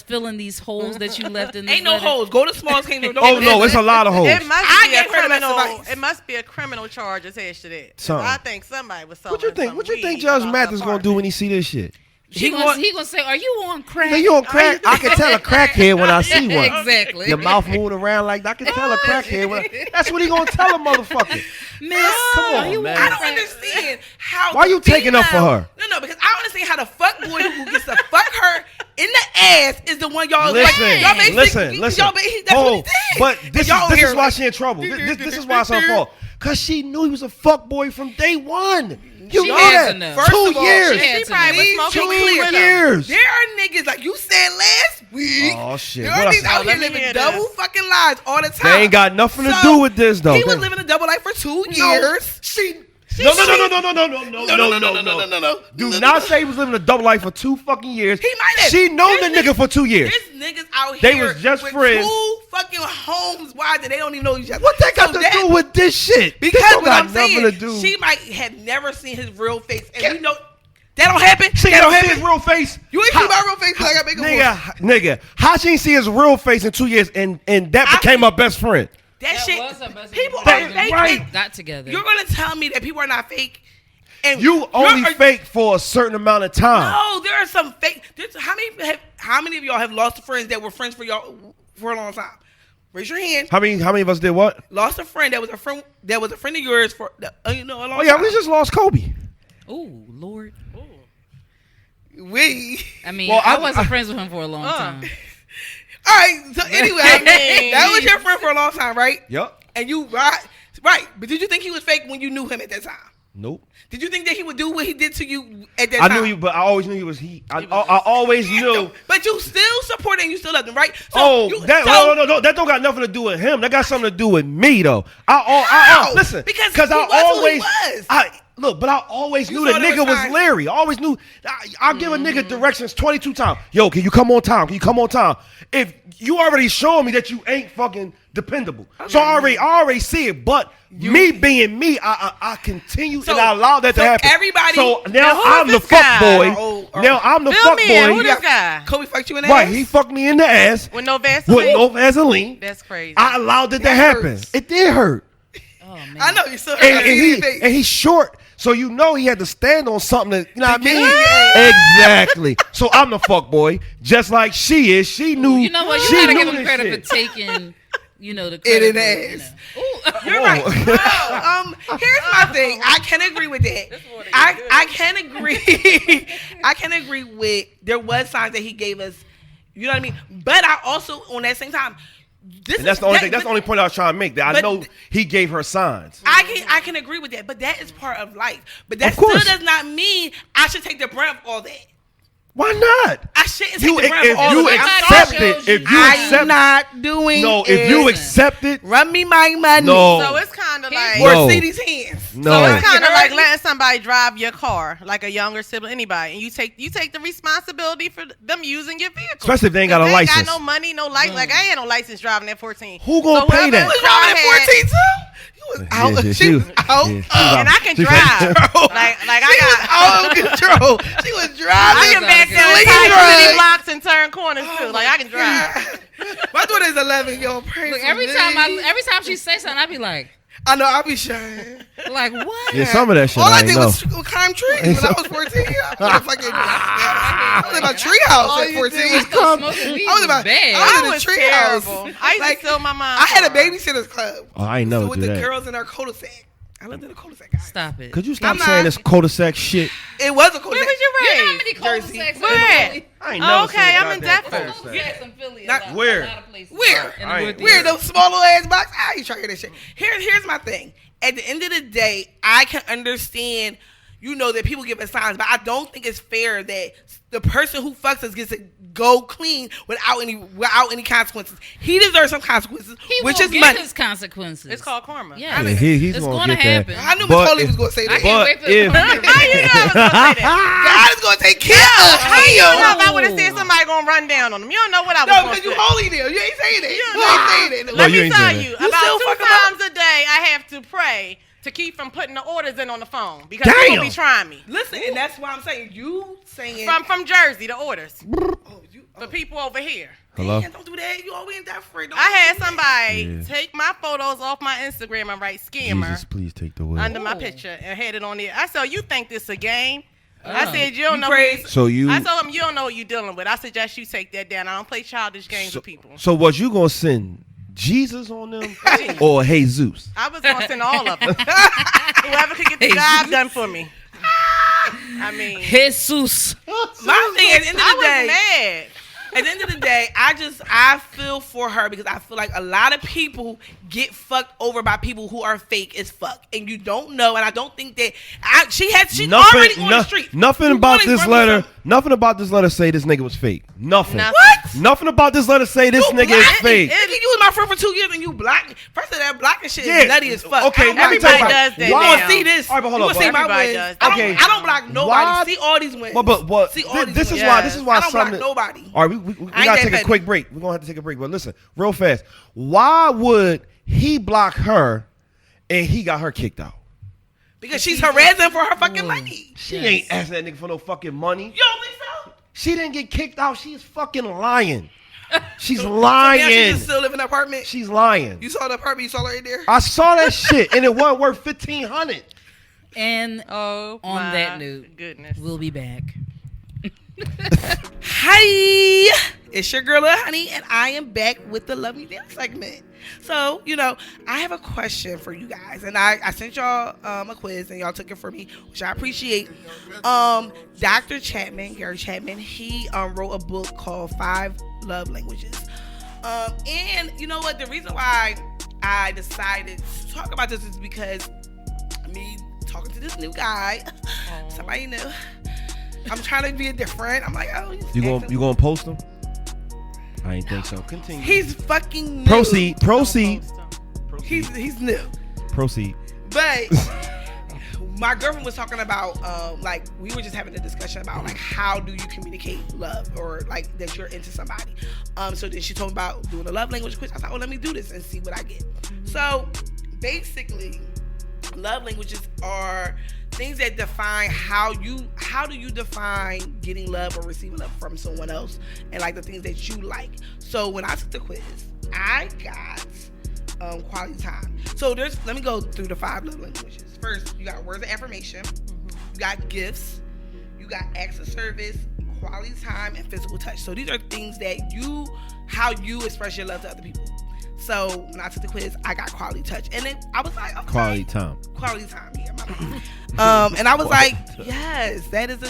fill in these holes that you left in this ain't no letter, holes. Go to Smalls Kingdom. Oh no, it's a lot of hoes. It must I be a gave her the best criminal. advice. It must be a criminal charge attached to that. 'Cause Something. I think somebody was selling. What you think? some What you think weed Judge about Mathis the gonna do when he see this shit? He gonna say, "Are you on crack?" Then you on crack. I can tell a crackhead when I see one. Exactly. Your mouth moving around like I can tell a crackhead. That's what he gonna tell a motherfucker. Miss, Come on, are you man. I don't understand how. Why you taking up for her? No, because I don't understand how the fuck boy who gets to fuck her in the ass is the one y'all Listen, like. Y'all basically, listen. Y'all, that's what he did. But this Y'all is why she in trouble. This is why it's her fault. Cause she knew he was a fuck boy from day one. You She know had that. to know. First of all, Two years. she had She to probably was know. smoking Please, weed with him. years. There are niggas like you said last week. Oh shit. There What are I niggas say? out here Let me living hear double this. fucking lives all the time. They ain't got nothing to So, do with this though. He was living a double life for 2 years. No. Do not say he was living a double life for 2 fucking years. He might have. She known the There's nigga for 2 years. There's niggas out They here was just with friends. 2 fucking homes wide that they don't even know each other. What that got So to do with this shit? Because this don't what got I'm nothing saying, to do. she might have never seen his real face, and we know that don't happen. She that don't don't see happen. his real face. You ain't see my real face. 'Cause I got make a voice. Nigga, how she ain't see his real face in 2 years and that became her best friend? That That shit. was her best People friend. are fake. Right. Got together. You're gonna tell me that people are not fake? And You only you're- fake for a certain amount of time. No, there are some fake. How many of y'all have lost friends that were friends for y'all for a long time? Raise your hand. How many of us did what? Lost a friend that was a friend of yours for a long Oh yeah, time. we just lost Kobe. Oh Lord. We. I mean, Well, I I- wasn't friends with him for a long time. All right. So anyway, mean- that was your friend for a long time, right? Yup. And you right. But did you think he was fake when you knew him at that time? Nope. Did you think that he would do what he did to you at that I time? knew he, but I always knew he was he. I always knew. But you still support him. You still love him, right? So Oh, you, that so, no, that don't got nothing to do with him. That got something to do with me, though. How? Listen, Because I he was who he always, was. I always You knew the saw there nigga was signs. Larry. I always knew. I'll give a nigga directions 22 times. Yo, can you come on time? Can you come on time? If you already showing me that you ain't fucking dependable, so I already see it. But me being me, I continue So- and I allow that to so happen. everybody- So Now now who I'm is the this fuck guy? boy. Now I'm the Fill fuck me in. boy. Who this guy? Kobe fucked you in the Right, ass? he fucked me in the ass With no Vaseline? with no Vaseline. That's crazy. I allowed it to That happen. hurts. It did hurt. Oh man. I know you still hurt. And, I and see he his face. and he's short, so you know he had to stand on something that, you know what I mean? Yeah. Exactly. So I'm the fuck boy, just like she is. She knew. You know what? You she gotta knew give him this credit shit. for taking, the It credit in for, the ass. Ooh. You're right. No, here's my thing. I can agree with that. I can agree. I can agree with there was signs that he gave us. You know what I mean? But I also, on that same time, And that's the only thing. That's the only point I was trying to make. That I but- know he gave her signs. I can agree with that. But that is part of life. But that Of still course. does not mean I should take the brunt of all that. Why not? I shouldn't You, take the brunt if of all you of that. accept sorry. it, if you I'm accept, not doing no, it. if you accept it, Run me my money. no, So it's kind of like... Or No. see these hands. no. So it's kind You of heard like me? letting somebody drive your car, like a younger sibling, anybody, and you take the responsibility for them using your vehicle. Especially if they ain't got a If they license. got no money, no license. Like I ain't no license driving at 14. Who gonna pay whoever that? Was car y'all at had- 14 too? You was out. Yeah, she was out. yeah, she was And I can She- drive. like She I was got. out of control. She was I driving. can back Legal down drugs. city blocks and turn corners too. Like I can drive. My daughter's 11. Yo, pray Look, for every me. time she say something, I be like I know, I'll be shy. what? Yeah, some of that shit All I I did ain't know. was climb trees when I was 14. I was in my tree house at 14. Smoking weed I was was in my bad. I was in I a was tree terrible. house. I used Like, to steal my mom's I had a car. babysitter's club. Oh, I ain't never So with do the that. girls in our cul-de-sac. I lived in a cul-de-sac, guys. Stop it. Could you stop I'm not- saying this cul-de-sac shit? It was a Where cul-de-sac. was you You know how raised? many Jersey. cul-de-sacs Where? in Philly? I ain't Oh, never okay, seen a I'm in goddamn Denver. cul-de-sac. Yes, in Philly. Not- a lot, where? A lot of places. Where? In I ain't- Northeast. Weird, those small little ass box. I ain't trying to hear that shit. Here's my thing. At the end of the day, I can understand, that people give us signs, but I don't think it's fair that the person who fucks us gets to go clean without any consequences. He deserves some consequences, He which will is get money. his consequences. It's called karma. Yeah, Yeah, he's it's gonna gonna get that. happen. I knew But Macaulay if- was going to say I that. can't But wait for if- the How you know I was gonna say that? God is going to take care of How you know him. if I would have said somebody gonna run down on them? You don't know what I was No, gonna because you say. holy there. You ain't saying that. You know. ain't saying that. No, Let you me ain't tell saying you, that. You about still 2 fucking up? times a day I have to pray to keep from putting the orders in on the phone because they're Damn. gonna be trying me. Listen, and that's why I'm saying you saying From Jersey, the orders you for people over here. Hello? Man, don't do that. You always ain't that free. Don't I had do that. somebody Yeah. take my photos off my Instagram and write scammer Jesus, please take the wheel. under my Oh. picture and had it on there. I said, "You think this a game?" I said, you don't know. prayed. So you. I told him, you don't know what you're dealing with. I suggest you take that down. I don't play childish games with people. So was you gonna send Jesus on them or Jesus? I was going to send all of them. Whoever could get the job done for me. I mean, Jesus. My thing at the end of the I was day, mad. at the end of the day, I feel for her because I feel like a lot of people get fucked over by people who are fake as fuck, and you don't know. And I don't think that she's already on the street. Nothing about this letter. Nothing about this letter say this nigga was fake. Nothing. What? Nothing about this letter say this nigga is fake. Nigga, you was my friend for 2 years and you black. First of that blacking shit is nutty as fuck. Okay, everybody does that You want to now. see this? All right, but hold you on, want to see but my everybody wins? does I that. don't block nobody. Why? See all these wins. But see all these this wins. is why. This is why I don't block something. nobody. All right, we I ain't gotta that take a petty. quick break. We're gonna have to take a break. But listen, real fast. Why would he block her and he got her kicked out? Because she's harassing for her fucking money. She ain't asking that nigga for no fucking money. You don't think so? She didn't get kicked out. She's fucking lying. She's So now lying. she just still live in an apartment. She's lying. You saw the apartment. You saw her right there. I saw that shit and it wasn't worth $1,500. And Oh, on my that note, goodness. we'll be back. Hi, it's your girl Lil Honey, and I am back with the Love Me Down segment. So, I have a question for you guys, and I sent y'all a quiz, and y'all took it for me, which I appreciate. Dr. Chapman, Gary Chapman, he wrote a book called 5 Love Languages. And you know what? The reason why I decided to talk about this is because me talking to this new guy, somebody new. I'm trying to be different. I'm like, oh, You gonna post them? I ain't think so. Continue. he's fucking new. Proceed. He's new. Proceed. But my girlfriend was talking about we were just having a discussion about like how do you communicate love or like that you're into somebody. So then she told me about doing a love language quiz. I thought, let me do this and see what I get. So basically, love languages are things that define how do you define getting love or receiving love from someone else, and like the things that you like. So when I took the quiz, I got quality time. So let me go through the 5 love languages. First, you got words of affirmation, you got gifts, you got acts of service, quality time, and physical touch. So these are things that how you express your love to other people. So when I took the quiz, I got quality touch, and then I was like, okay, quality time, yeah, my bad. And I was like, yes, that's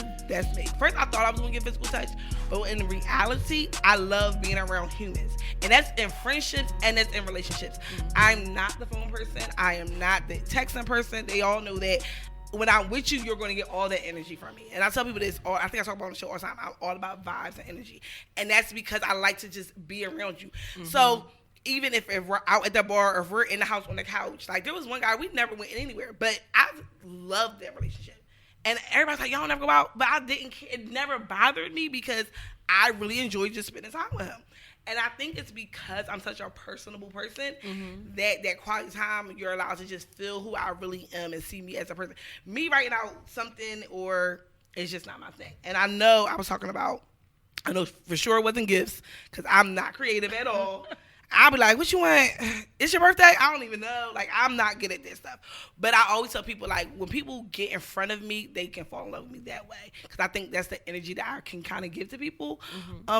me. First, I thought I was gonna get physical touch, but in reality, I love being around humans, and that's in friendships and that's in relationships. I'm not the phone person. I am not the texting person. They all know that. When I'm with you, you're going to get all that energy from me. And I tell people this, I think I talk about on the show all the time, I'm all about vibes and energy. And that's because I like to just be around you. So even if we're out at the bar or if we're in the house on the couch, like there was one guy, we never went anywhere, but I loved that relationship. And everybody's like, y'all never go out, but I didn't care. It never bothered me because I really enjoyed just spending time with him. And I think it's because I'm such a personable person that quality time, you're allowed to just feel who I really am and see me as a person. Me writing out something it's just not my thing. And I know I know for sure it wasn't gifts because I'm not creative at all. I'll be like, what you want? It's your birthday? I don't even know. Like, I'm not good at this stuff. But I always tell people, like, when people get in front of me, they can fall in love with me that way. Because I think that's the energy that I can kind of give to people.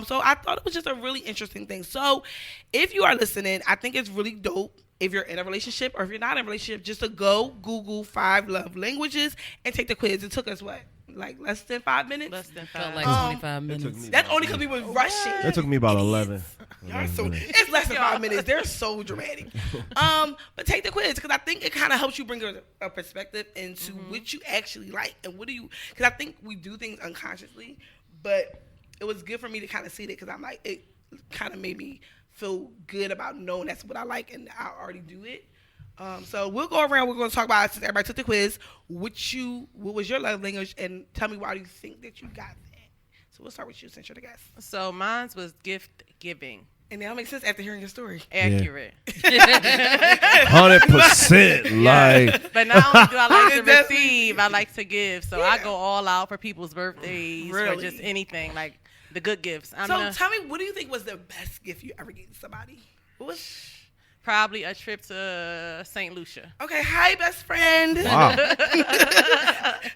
So I thought it was just a really interesting thing. So if you are listening, I think it's really dope if you're in a relationship or if you're not in a relationship, just to go Google 5 love languages and take the quiz. It took us, what? Like less than 5 minutes? Less than Felt 5. like 25 minutes. That's only because we were rushing. It took me about 11. It's less than 5 minutes. They're so dramatic. But take the quiz because I think it kind of helps you bring a perspective into what you actually like and what do you. Because I think we do things unconsciously, but it was good for me to kind of see that because I'm like it kind of made me feel good about knowing that's what I like and I already do it. So we'll go around. We're going to talk about, since everybody took the quiz, what was your love language, and tell me why you think that you got that. So we'll start with you since you're the guest. So mine was gift giving. And that'll make sense after hearing your story. Accurate. 100%. Like, But not only do I like to receive, I like to give. So I go all out for people's birthdays or Really? just anything, like the good gifts. So tell me, what do you think was the best gift you ever gave somebody? What was? Probably a trip to St. Lucia. Okay, hi, best friend. Wow.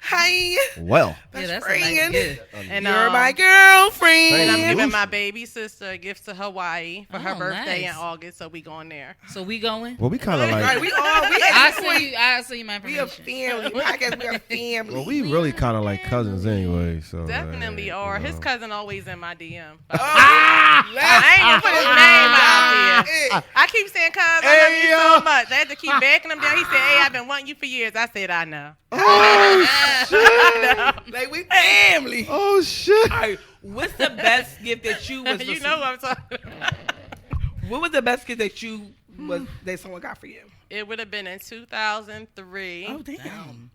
Hi, Well. best that's a friend. nice gift. And You're my Thank girlfriend. And I'm you. giving my baby sister a gift to Hawaii for her Oh, birthday nice. in August, so we going there. So we going? Well, we kind of All right, like. we I'll send you my We a information. family. Podcast, we a family. Well, we really kind of like cousins anyway. So Definitely like, are. you His know. cousin always in my DM. I ain't gonna put his name out there. I keep saying, "Cuz I love Hey, you yo. so much." I had to keep backing him down. He said, "Hey, I've been wanting you for years." I said, "I know." Like we family. Oh shit! All right, what's the best gift that you was? You know what I'm talking about. What was the best gift that you was that someone got for you? It would have been in 2003. Oh damn!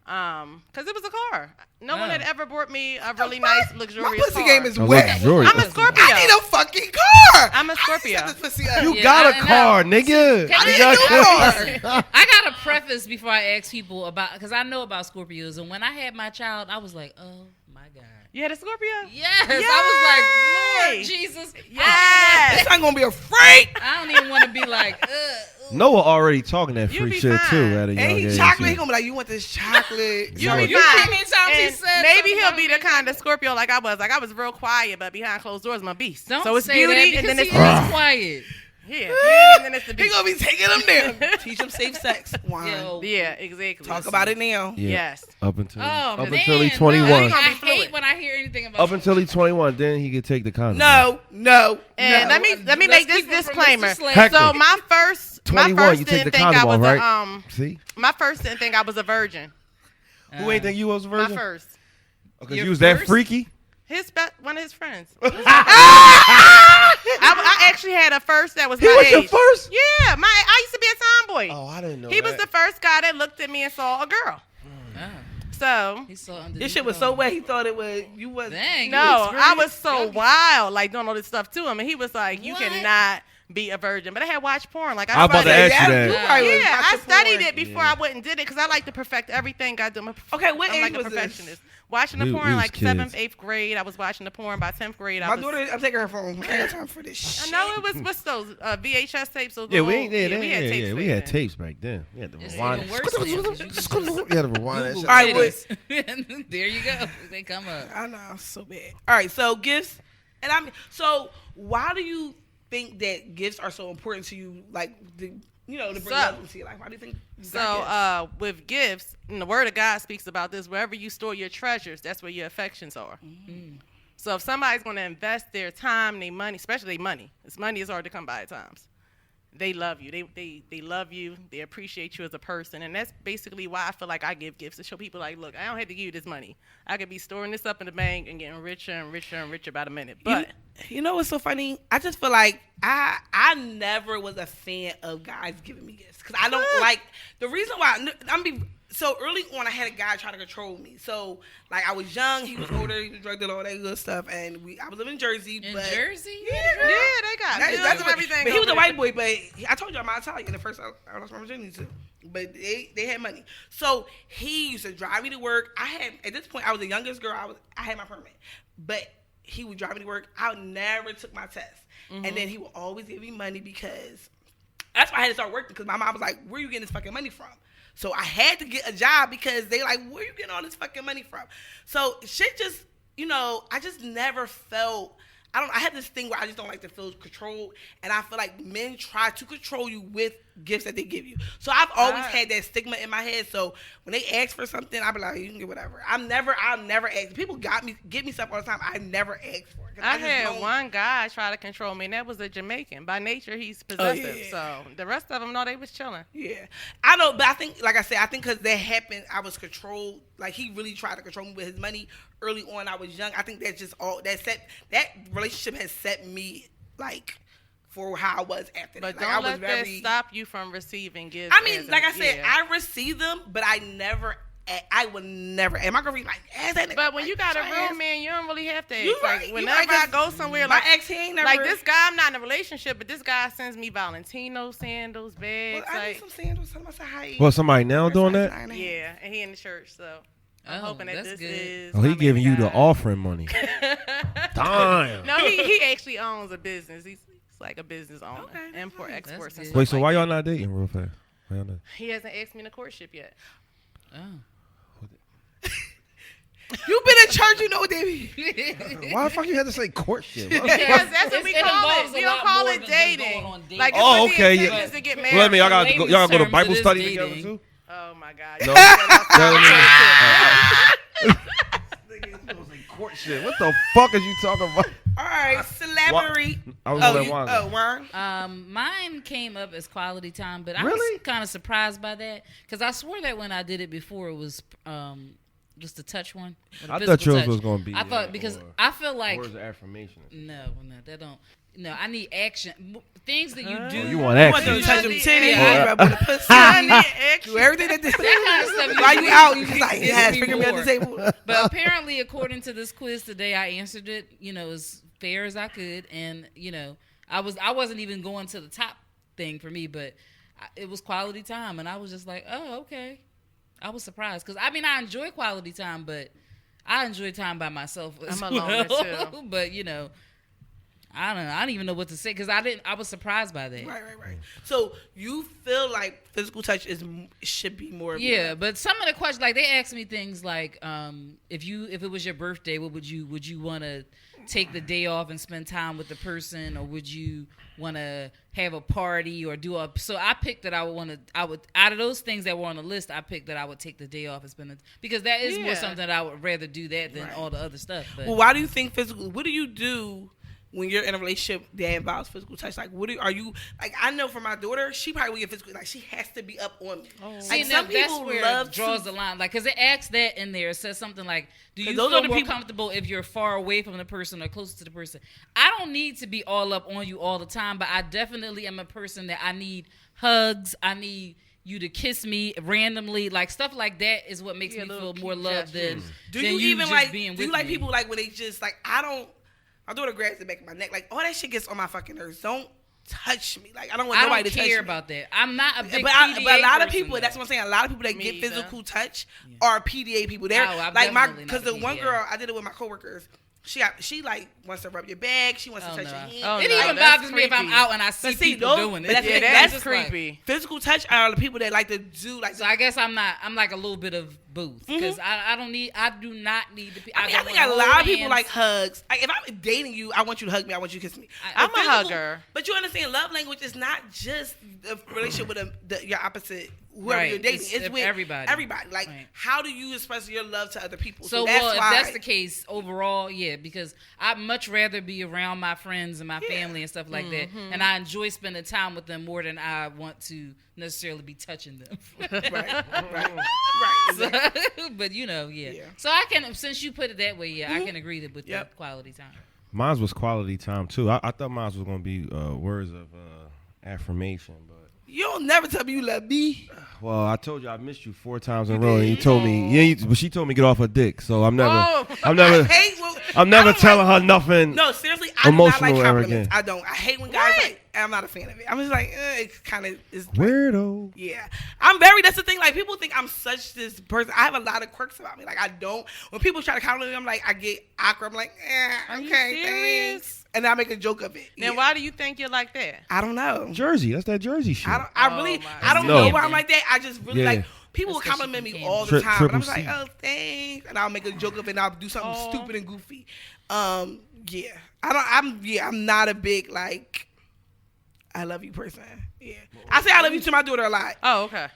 Because it was a car. No one Oh. had ever bought me a really nice, My luxurious pussy car. game is A wet. luxurious- I'm a Scorpio. I need a fucking car. I'm a Scorpio. I need to set this pussy up. You Yeah, got I a know. car, nigga. Can I I need get a new car. I gotta preface before I ask people about, because I know about Scorpios, and when I had my child, I was like, oh my god. You had a Scorpio? Yes, I was like, Lord Yay! Jesus. Yes. This not gonna be a freak. I don't even want to be like, Noah already talking that You free be shit fine. too at a young And he age. chocolate. He too. gonna be like, you want this chocolate? You Yeah. be You fine. how many times he And said maybe something he'll be about the kind of Scorpio like I was. Like I was real quiet, but behind closed doors, I'm a beast. Don't so it's say beauty, that and then because it's he is quiet. yeah, beauty, and then it's the He beast. gonna be taking them down. Teach him safe sex. Wine. Yo. Yeah, exactly. Talk about it now. Yeah. Yes. Up until Oh, up man. until he No, 21. I Gonna be hate fluid. when I hear anything about Up until he 21, then he could take the condom. No. And no. let me Let's make this keep it from disclaimer. Mr. Slade. Hector. So my first 21, you take the didn't think I condom was off, a right? See, my first didn't think I was a virgin. who ain't think you was a My virgin? first. Because Your you was that first? freaky. One of his friends. I actually had a first that was He my was age. your first? Yeah, I used to be a tomboy. Oh, I didn't know. He was the first guy that looked at me and saw a girl. Oh, So he's so underneath This shit was it so all. wet. He thought it was. You was. Dang. no, you I was so experienced- wild, like doing all this stuff to him, and he was like, "You What? cannot be a virgin." But I had watched porn. Like I was about to ask you that. You probably was Yeah, I watching studied porn. it before Yeah. I went and did it because I like to perfect everything. I do my Okay, what I'm age like a was this? perfectionist. Watching the We porn was like kids. 7th, 8th grade. I was watching the porn by 10th grade. My daughter, I'm taking her phone. I ain't got time for this I shit. know it was what's those VHS tapes. Those Yeah, we little- ain't there. we had tapes. We back had then. tapes back then. We had to It's rewind. even worse now, 'cause you can just You had to rewind that shit. All right, Titties. There you go. They come up. I know, so bad. All right, so gifts, and I mean, so why do you think that gifts are so important to you? Like, to bring So- love into your life. Why do you think? You So, got gifts? with gifts, and the Word of God speaks about this. Wherever you store your treasures, that's where your affections are. Mm-hmm. So, if somebody's going to invest their time, their money, especially their money, this money is hard to come by at times. They love you. They love you. They appreciate you as a person, and that's basically why I feel like I give gifts to show people like, look, I don't have to give you this money. I could be storing this up in the bank and getting richer and richer and richer by the minute. But You know what's so funny? I just feel like I never was a fan of guys giving me gifts because I don't like the reason why so early on I had a guy try to control me. So like I was young, he was older, he was drugged and all that good stuff, and I was living in Jersey. In but Jersey? Yeah, girl. they got That's bills and what- everything. But he was a over white there. boy. But I told you I'm Italian. The first I lost my virginity to. But they had money, so he used to drive me to work. At this point I was the youngest girl. I had my permit, but he would drive me to work. I never took my test, and then he would always give me money because that's why I had to start working. Because my mom was like, "Where are you getting this fucking money from?" So I had to get a job because they like, "Where are you getting all this fucking money from?" So shit just, I just never felt. I have this thing where I just don't like to feel controlled, and I feel like men try to control you with gifts that they give you. So I've always had that stigma in my head. So when they ask for something, I'll be like, you can get whatever. I'll never ask. People get me stuff all the time. I never ask for it. 'Cause I just had don't- one guy try to control me, and that was a Jamaican. By nature, he's possessive. yeah. So the rest of them, no, they was chilling. Yeah, I know, but I think, like I said, because that happened, I was controlled. Like he really tried to control me with his money early on. I was young. I think that's just all that relationship has set me like for how I was after But that. Like, I don't was let very. that stop you from receiving gifts. I mean, as like a- I said, yeah. I receive them, but I never. I would never. And my girlfriend like, ask that nigga. But when you got a Like, real ask- man, you don't really have to ask. You right, Like, you whenever right, I 'cause go somewhere, my like, ex, he ain't never. like this guy, I'm not in a relationship, but this guy sends me Valentino sandals, bags. Well, I need like, some sandals. Tell him I said hi. Well, somebody now doing that? yeah, and he in the church, so I'm Oh, hoping that that's this good. is. Oh, my he giving man you the guy. offering money. Damn. No, he actually owns a business. He's like a business owner, Okay, import, nice. exports, and That's stuff good. Wait, so like why that. y'all not dating real fast? Why y'all not? He hasn't asked me to courtship yet. Oh. You been in church, you know what they mean. Why the fuck you had to say courtship? Because that's what we It call involves it. We a don't lot call more it than just dating. going on dates. Like, Oh, if okay, the yeah. intention is to get Well, married. let me. Y'all got layman's go to terms, Bible it is study dating. together too. Oh my God. No. Courtship. What the fuck is you talking about? All right, celebrity. I was Oh, gonna you, let oh, Juan. Juan. Mine came up as quality time, but I Really? was kind of surprised by that because I swore that when I did it before, it was just the touch one. or the I thought physical yours touch. was gonna be. I thought because or I feel like words of affirmation. no, that don't. No, I need action. Things that you do. Oh, you want You want action? them to touch them titties, Yeah. rub on the pussy, I need do everything that they That kind of stuff. While you out, you just like, gets yes, me finger me on the more. table. But apparently, according to this quiz today, I answered it, as fair as I could, and I wasn't even going to the top thing for me, but it was quality time, and I was just like, oh, okay. I was surprised because I enjoy quality time, but I enjoy time by myself as I'm a loner, well. too. But I don't know. I don't even know what to say because I was surprised by that. Right. So you feel like physical touch should be more. Of Yeah, your- but some of the questions, like they asked me things like, if it was your birthday, what would you want to take the day off and spend time with the person, or would you want to have a party or do a? So I picked that I would out of those things that were on the list, I picked that I would take the day off and spend it because that is more Yeah. something that I would rather do that than Right. all the other stuff. But Well, why do you think physical? What do you do when you're in a relationship that involves physical touch? Like, are you like? I know for my daughter, she probably would get physical. Like, she has to be up on me. See, Like, now some that's people where love it draws to. the line. Like, because it asks that in there. It says something like, do you 'Cause those feel are the more people- comfortable if you're far away from the person or closer to the person? I don't need to be all up on you all the time, but I definitely am a person that I need hugs. I need you to kiss me randomly. Like, stuff like that is what makes Yeah, me little feel more cute loved than, gestures. Do than you even just like? being Do you with like me. people like when they just like? I don't. My daughter grabs the back of my neck. Like, all that shit gets on my fucking nerves. Don't touch me. Like, I don't want I nobody don't to touch care me. about that. I'm not a big But PDA a lot of person, people, though. that's what I'm saying. A lot of people that Me get either. physical touch are PDA people. They're No, I'm like definitely not because a the one PDA. girl, I did it with my coworkers. She like wants to rub your back. She wants to Oh, touch no. your hand. Oh, It no, even that's bothers me if I'm creepy. out and I see But see, people those- doing it. but that's- Yeah, that's that's just like- creepy. Physical touch are the people that like to do like. So I guess I'm like a little bit of both because I do not need to. I think a lot of people like hugs. Like, if I'm dating you, I want you to hug me. I want you to kiss me. I'm But a hugger. But you understand, love language is not just a relationship with your opposite, whoever Right. you're dating. It's It's with everybody. Everybody. Like, Right. how do you express your love to other people? So that's well, if why. that's the case overall, yeah, because I'd much rather be around my friends and my family and stuff like that, and I enjoy spending time with them more than I want to necessarily be touching them. right. Exactly. But yeah. Yeah. So I can, since you put it that way, yeah, I can agree that with Yep. the quality time. Mine was quality time too. I thought mine was gonna be words of affirmation, but You'll never tell me you love me. well, I told you I missed you 4 times in a row, and you told me, but she told me to get off her dick. So I'm never, Oh. I'm never, I I'm never don't telling like- her nothing. No, seriously, I do not Emotional like ever compliments. again. I don't. I hate when guys like. I'm not a fan of it. I'm just like, it kind of is. Weirdo. Yeah, that's the thing. Like, people think I'm such this person. I have a lot of quirks about me. Like, I don't. When people try to compliment me, I'm like, I get awkward. I'm like, Are you okay, serious? thanks. And I make a joke of it. Then Yeah. why do you think you're like that? I don't know. Jersey, that's that Jersey shit. I Oh, really, my I don't God. know why I'm like that. I just really Yeah. like people will That's 'cause compliment she me can all the time, and I'm Triple like, C. oh, thanks, and I'll make a joke of it, and I'll do something stupid and goofy. Yeah, I'm not a big like, I love you person. Yeah, I say I love you to my daughter a lot. Oh, okay.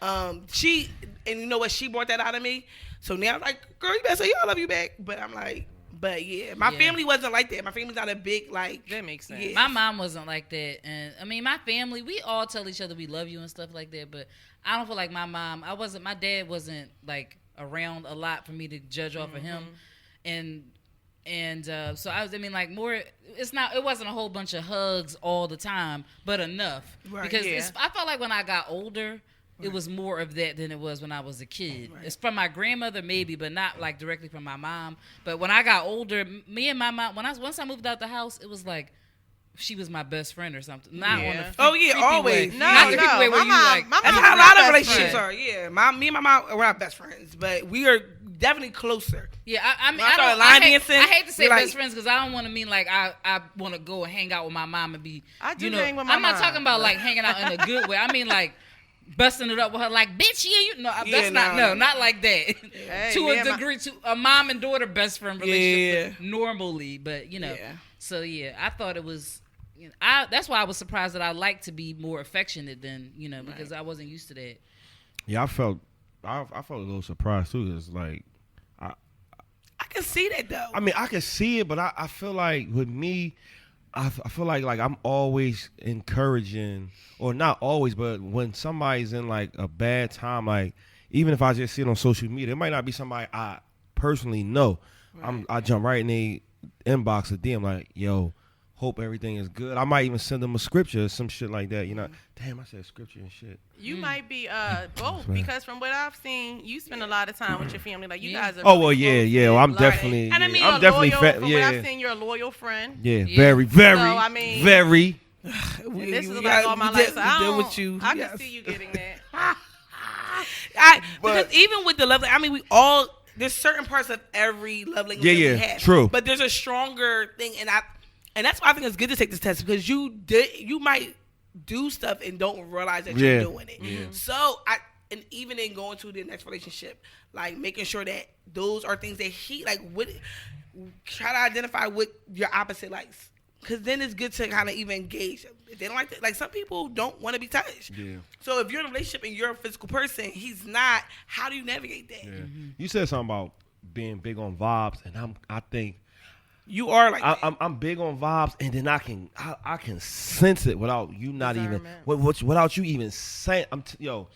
She, and you know what, she brought that out of me. So now I'm like, girl, you better say, I love you back. But I'm like, but yeah, my Yeah. family wasn't like that. My family's not a big like. That makes sense. Yeah. My mom wasn't like that, and I mean, my family, we all tell each other we love you and stuff like that. But I don't feel like my dad wasn't like around a lot for me to judge off of him, and so like more. It wasn't a whole bunch of hugs all the time, but enough Right, because yeah. I felt like when I got older. It was more of that than it was when I was a kid. Right. It's from my grandmother, maybe, but not like directly from my mom. But when I got older, me and my mom, once I moved out the house, it was like she was my best friend or something. Not Yeah. on the Oh, yeah, creepy always. way. No, Not the no, creepy way where my you mom- like. my That's mom how a was lot my of best relationships friend. are. Yeah, me and my mom, we're not best friends, but we are definitely closer. Yeah, I mean, When I I started don't. line I dancing, hate to say we're like- best friends because I don't want to mean like I want to go and hang out with my mom and be. I do you know, hang with my I'm not mom, talking about but- like hanging out in a good way. I mean like busting it up with her, like bitch, you. No, Yeah, that's not. no. Not like that. Hey, To me a and my- degree, to a mom and daughter best friend relationship Yeah. normally, but you know. Yeah. So yeah, I thought it was. You know, that's why I was surprised that I like to be more affectionate than because I wasn't used to that. Yeah, I felt a little surprised too. It's like, I can see that though. I mean, I can see it, but I feel like with me, I feel like I'm always encouraging, or not always, but when somebody's in like a bad time, like even if I just see it on social media, it might not be somebody I personally know. I jump right in the inbox of DM like, yo, hope everything is good. I might even send them a scripture or some shit like that. You know, damn, I said scripture and shit. You might be both, because from what I've seen, you spend a lot of time with your family. Like you guys are. Oh well, really yeah, close. yeah. Well, I'm Like- definitely, And I mean, I'm you're definitely, loyal. From what I've seen, you're a loyal friend. yeah, Yeah. very, very, So, I mean- very. And this is We like all my life. So I deal don't- with you. I Yes. can see you getting that. Because even with the love, I mean, we all there's certain parts of every love language Yeah, that yeah, we have. true. But there's a stronger thing, and that's why I think it's good to take this test, because you might do stuff and don't realize that Yeah, you're doing it. yeah. So and even in going to the next relationship, like making sure that those are things that he like. Try to identify what your opposite likes. Because then it's good to kind of even engage. If they don't like that, like some people don't want to be touched. Yeah. So if you're in a relationship and you're a physical person, he's not. How do you navigate that? Yeah. You said something about being big on vibes, and I think You are like that. I'm big on vibes, and then I can sense it without you not even Discernment. without you even saying. Yo,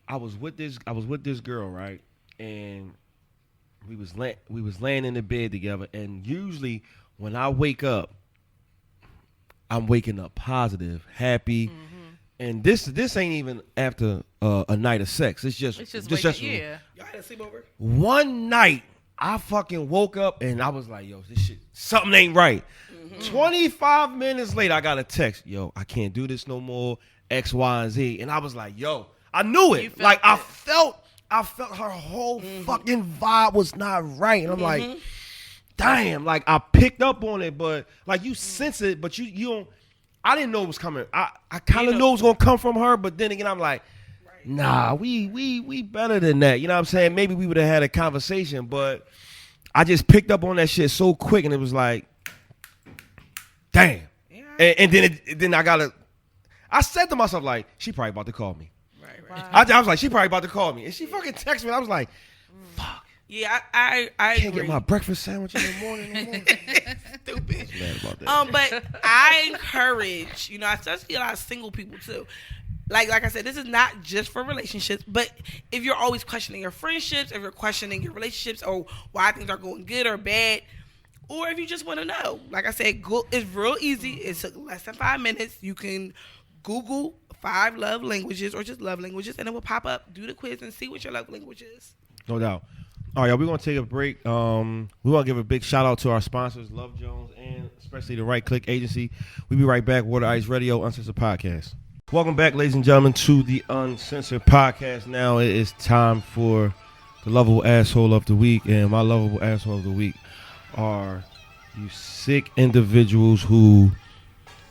I was with this girl, right, and we was laying in the bed together, and usually when I wake up, I'm waking up positive, happy, and this ain't even after a night of sex. It's just Yeah. Y'all had a sleepover? one night I fucking woke up and I was like, yo, this shit, something ain't right. 25 minutes later, I got a text, yo, I can't do this no more, X, Y, and Z. And I was like, yo, I knew You it. felt Like, it. I felt her whole fucking vibe was not right. And I'm like, damn, like I picked up on it, but like you sense it, but you don't, I didn't know it was coming. I kind of knew it was going to come from her, but then again, I'm like, nah, we better than that. You know what I'm saying? Maybe we would have had a conversation, but I just picked up on that shit so quick, and it was like, damn. Yeah. And then I said to myself, like, she probably about to call me. Right. I was like, she probably about to call me. And she fucking texted me. I was like, fuck. Yeah, I Can't agree. get my breakfast sandwich in the morning. Stupid. Mad about that. But I encourage, especially a lot of single people too. Like I said, this is not just for relationships, but if you're always questioning your friendships, if you're questioning your relationships, or why things are going good or bad, or if you just want to know, like I said, it's real easy. It took less than 5 minutes. You can Google 5 love languages or just love languages, and it will pop up. Do the quiz and see what your love language is. No doubt. All right, y'all, we're going to take a break. We want to give a big shout out to our sponsors, Love Jones, and especially the Right Click Agency. We'll be right back. Water Ice Radio, Uncensored Podcast. Welcome back, ladies and gentlemen, to the Uncensored Podcast. Now it is time for the lovable asshole of the week, and my lovable asshole of the week are you sick individuals who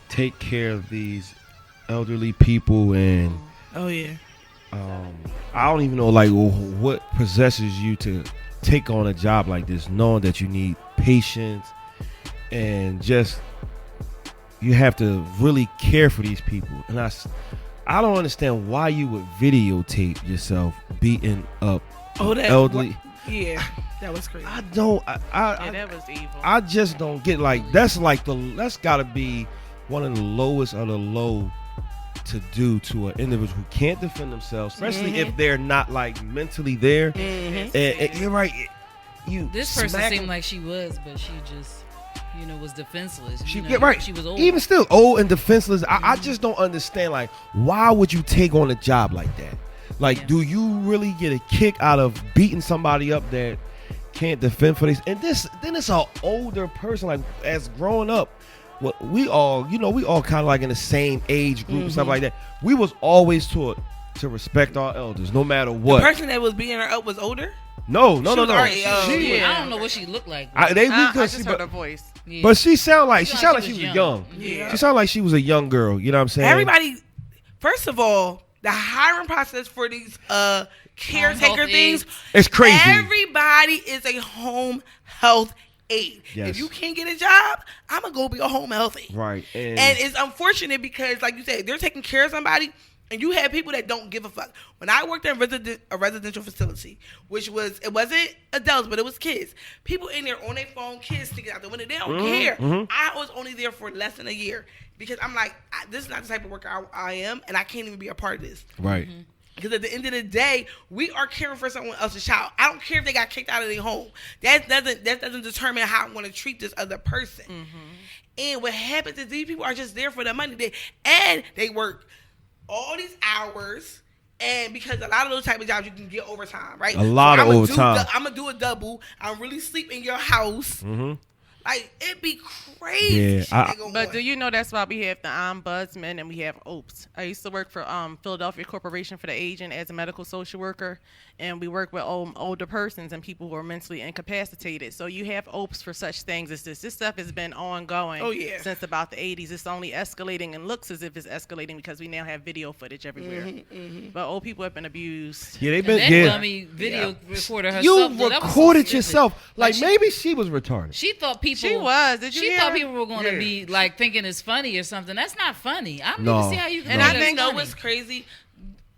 take care of these elderly people, and Oh yeah. I don't even know like what possesses you to take on a job like this, knowing that you need patience and just you have to really care for these people. And I don't understand why you would videotape yourself beating up elderly. Yeah, that was crazy. I don't. Yeah, that was evil. I just don't get like that's gotta be one of the lowest of the low to do to an individual who can't defend themselves, especially if they're not like mentally there. And you're right. You This person smack seemed them. like she was, but she just, was defenseless. She, You know, yeah, right. She was old. Even still old and defenseless. I just don't understand. Like, why would you take on a job like that? Like, Yeah. do you really get a kick out of beating somebody up that can't defend for this? And then it's an older person. Like, as growing up, well, we all kind of like in the same age group and stuff like that. We was always taught to respect our elders, no matter The what. person that was beating her up was older. No. was already young. She, I don't know what she looked like. I I just just heard her voice. Yeah. but she sounded like She she sounded was young. young. Yeah. She sounded like she was a young girl. You know what I'm saying? Everybody, first of all, the hiring process for these caretaker health things, aides. It's crazy. Everybody is a home health aide. Yes. If you can't get a job, I'm gonna go be a home health aide. Right. And it's unfortunate because, like you said, they're taking care of somebody, and you have people that don't give a fuck. When I worked in a residential facility, it wasn't adults, but it was kids. People in there on their phone, kids sticking out the window. They don't care. I was only there for less than a year because I'm like, this is not the type of worker I am, and I can't even be a part of this. right. Because at the end of the day, we are caring for someone else's child. I don't care if they got kicked out of their home. That doesn't determine how I'm going to treat this other person. And what happens is these people are just there for the money. They work all these hours. And because a lot of those type of jobs, you can get overtime, right? A lot of I'ma overtime. I'm going to do a double. I'm really sleep in your house. Mm-hmm. Like, it'd be crazy. Yeah, shit that go But on. do you know that's why we have the ombudsman and we have OPS? I used to work for Philadelphia Corporation for the Aging as a medical social worker, and we work with older persons and people who are mentally incapacitated. So you have OPS for such things as this. This stuff has been ongoing since about the 80s. It's only escalating and looks as if it's escalating because we now have video footage everywhere. But old people have been abused. Yeah, they've And been. that Yeah. dummy video recorder herself. You though, that was so recorded stupid. yourself. Like she- maybe she was retarded. She thought people. She was. Did you She hear thought her? people were going to be like thinking it's funny or something. That's not funny. I don't No. even see how you can. And No. I think think that's know funny. what's crazy?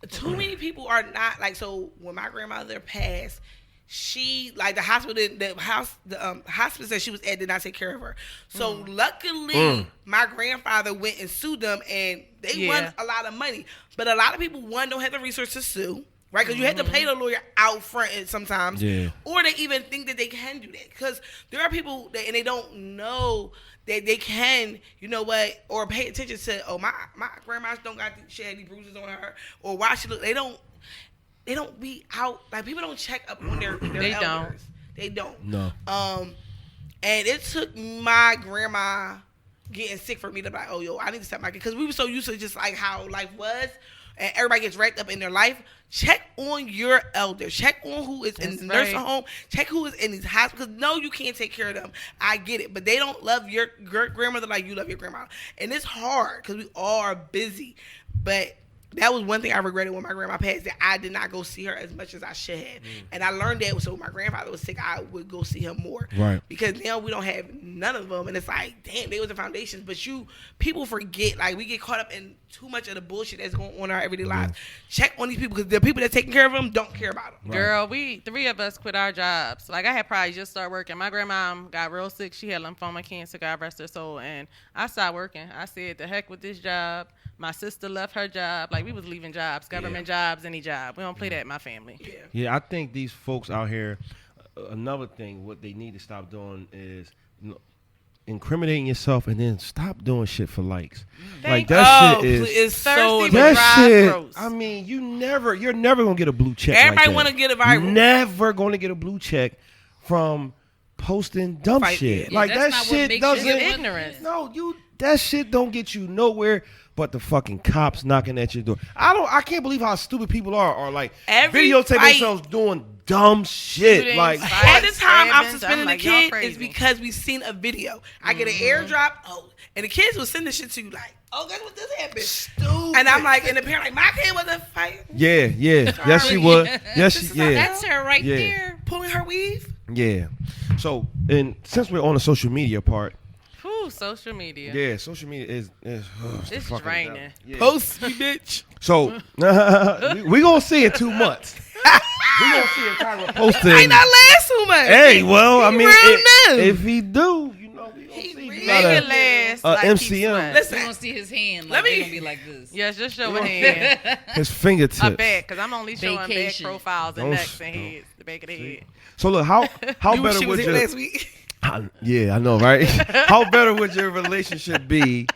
Too many people are not like. So when my grandmother passed, she like the hospice that she was at did not take care of her. So luckily, my grandfather went and sued them, and they won a lot of money. But a lot of people don't have the resources to sue. Right, because you have to pay the lawyer out front sometimes, or they even think that they can do that. Because there are people that, and they don't know that they can, you know what, or pay attention to. Oh, my grandma don't got she had these bruises on her, or why she look. They don't be out like people don't check up on their They elders. don't. They don't. No. And it took my grandma getting sick for me to be like, oh, yo, I need to step my kid. Because we were so used to just like how life was. And everybody gets wrapped up in their life. Check on your elders. Check on who is in the nursing home. Check who is in these hospitals. No, you can't take care of them. I get it. But they don't love your grandmother like you love your grandma. And it's hard because we all are busy. But that was one thing I regretted when my grandma passed, that I did not go see her as much as I should have. And I learned that. So when my grandfather was sick, I would go see him more. Right. Because now we don't have none of them. And it's like, damn, they was the foundations. But people forget. Like, we get caught up in too much of the bullshit that's going on in our everyday lives. Check on these people because the people that taking care of them don't care about them. Girl, we three of us quit our jobs. Like I had probably just started working. My grandma got real sick. She had lymphoma cancer. God rest her soul. And I started working. I said, the heck with this job. My sister left her job. Like we was leaving jobs, government jobs, any job. We don't play that in my family. Yeah, I think these folks out here. Another thing, what they need to stop doing is incriminating yourself and then stop doing shit for likes. Like that shit is. It's so Thirsty That dry shit. throats. I mean, you're never gonna get a blue check. Everybody want to get a viral. Never gonna get a blue check from posting dumb shit. Yeah, Like that's that not what shit makes doesn't. you ignorance. No, that shit don't get you nowhere. But the fucking cops knocking at your door. I can't believe how stupid people are like Every videotape fight- themselves doing dumb shit. Shootings, Like fights. All the time I'm Stabbings, suspending I'm the like, y'all kid is crazy. because we've seen a video. I get an airdrop, and the kids will send this shit to you like, oh, guess what this happened? stupid. And I'm like, and the parent like, my kid wasn't fighting, Yeah. Yes, she would. Yes, she. Yeah. That's her right Yeah. there. pulling her weave. Yeah. So, and since we're on the social media part, Whew, social media. yeah, social media is the It's fucking draining. devil. Yeah. Post me, bitch. So we gonna see in 2 months. We gonna see if Tyra posting. Might not last too much. Hey, well, I He mean, real new. if he do, we gonna see. real You new. Make gotta- it last. uh, like Keith MCM. Sweat. Listen, We're gonna see his hand. Let Like me- they gonna be like this. Yes, just show a hand. his fingertips. A back, because I'm only showing Vacation. back profiles and Don't necks and sh- heads. The back of the head. So look, how you wish better she was would here your last week. yeah, I know, right? How better would your relationship be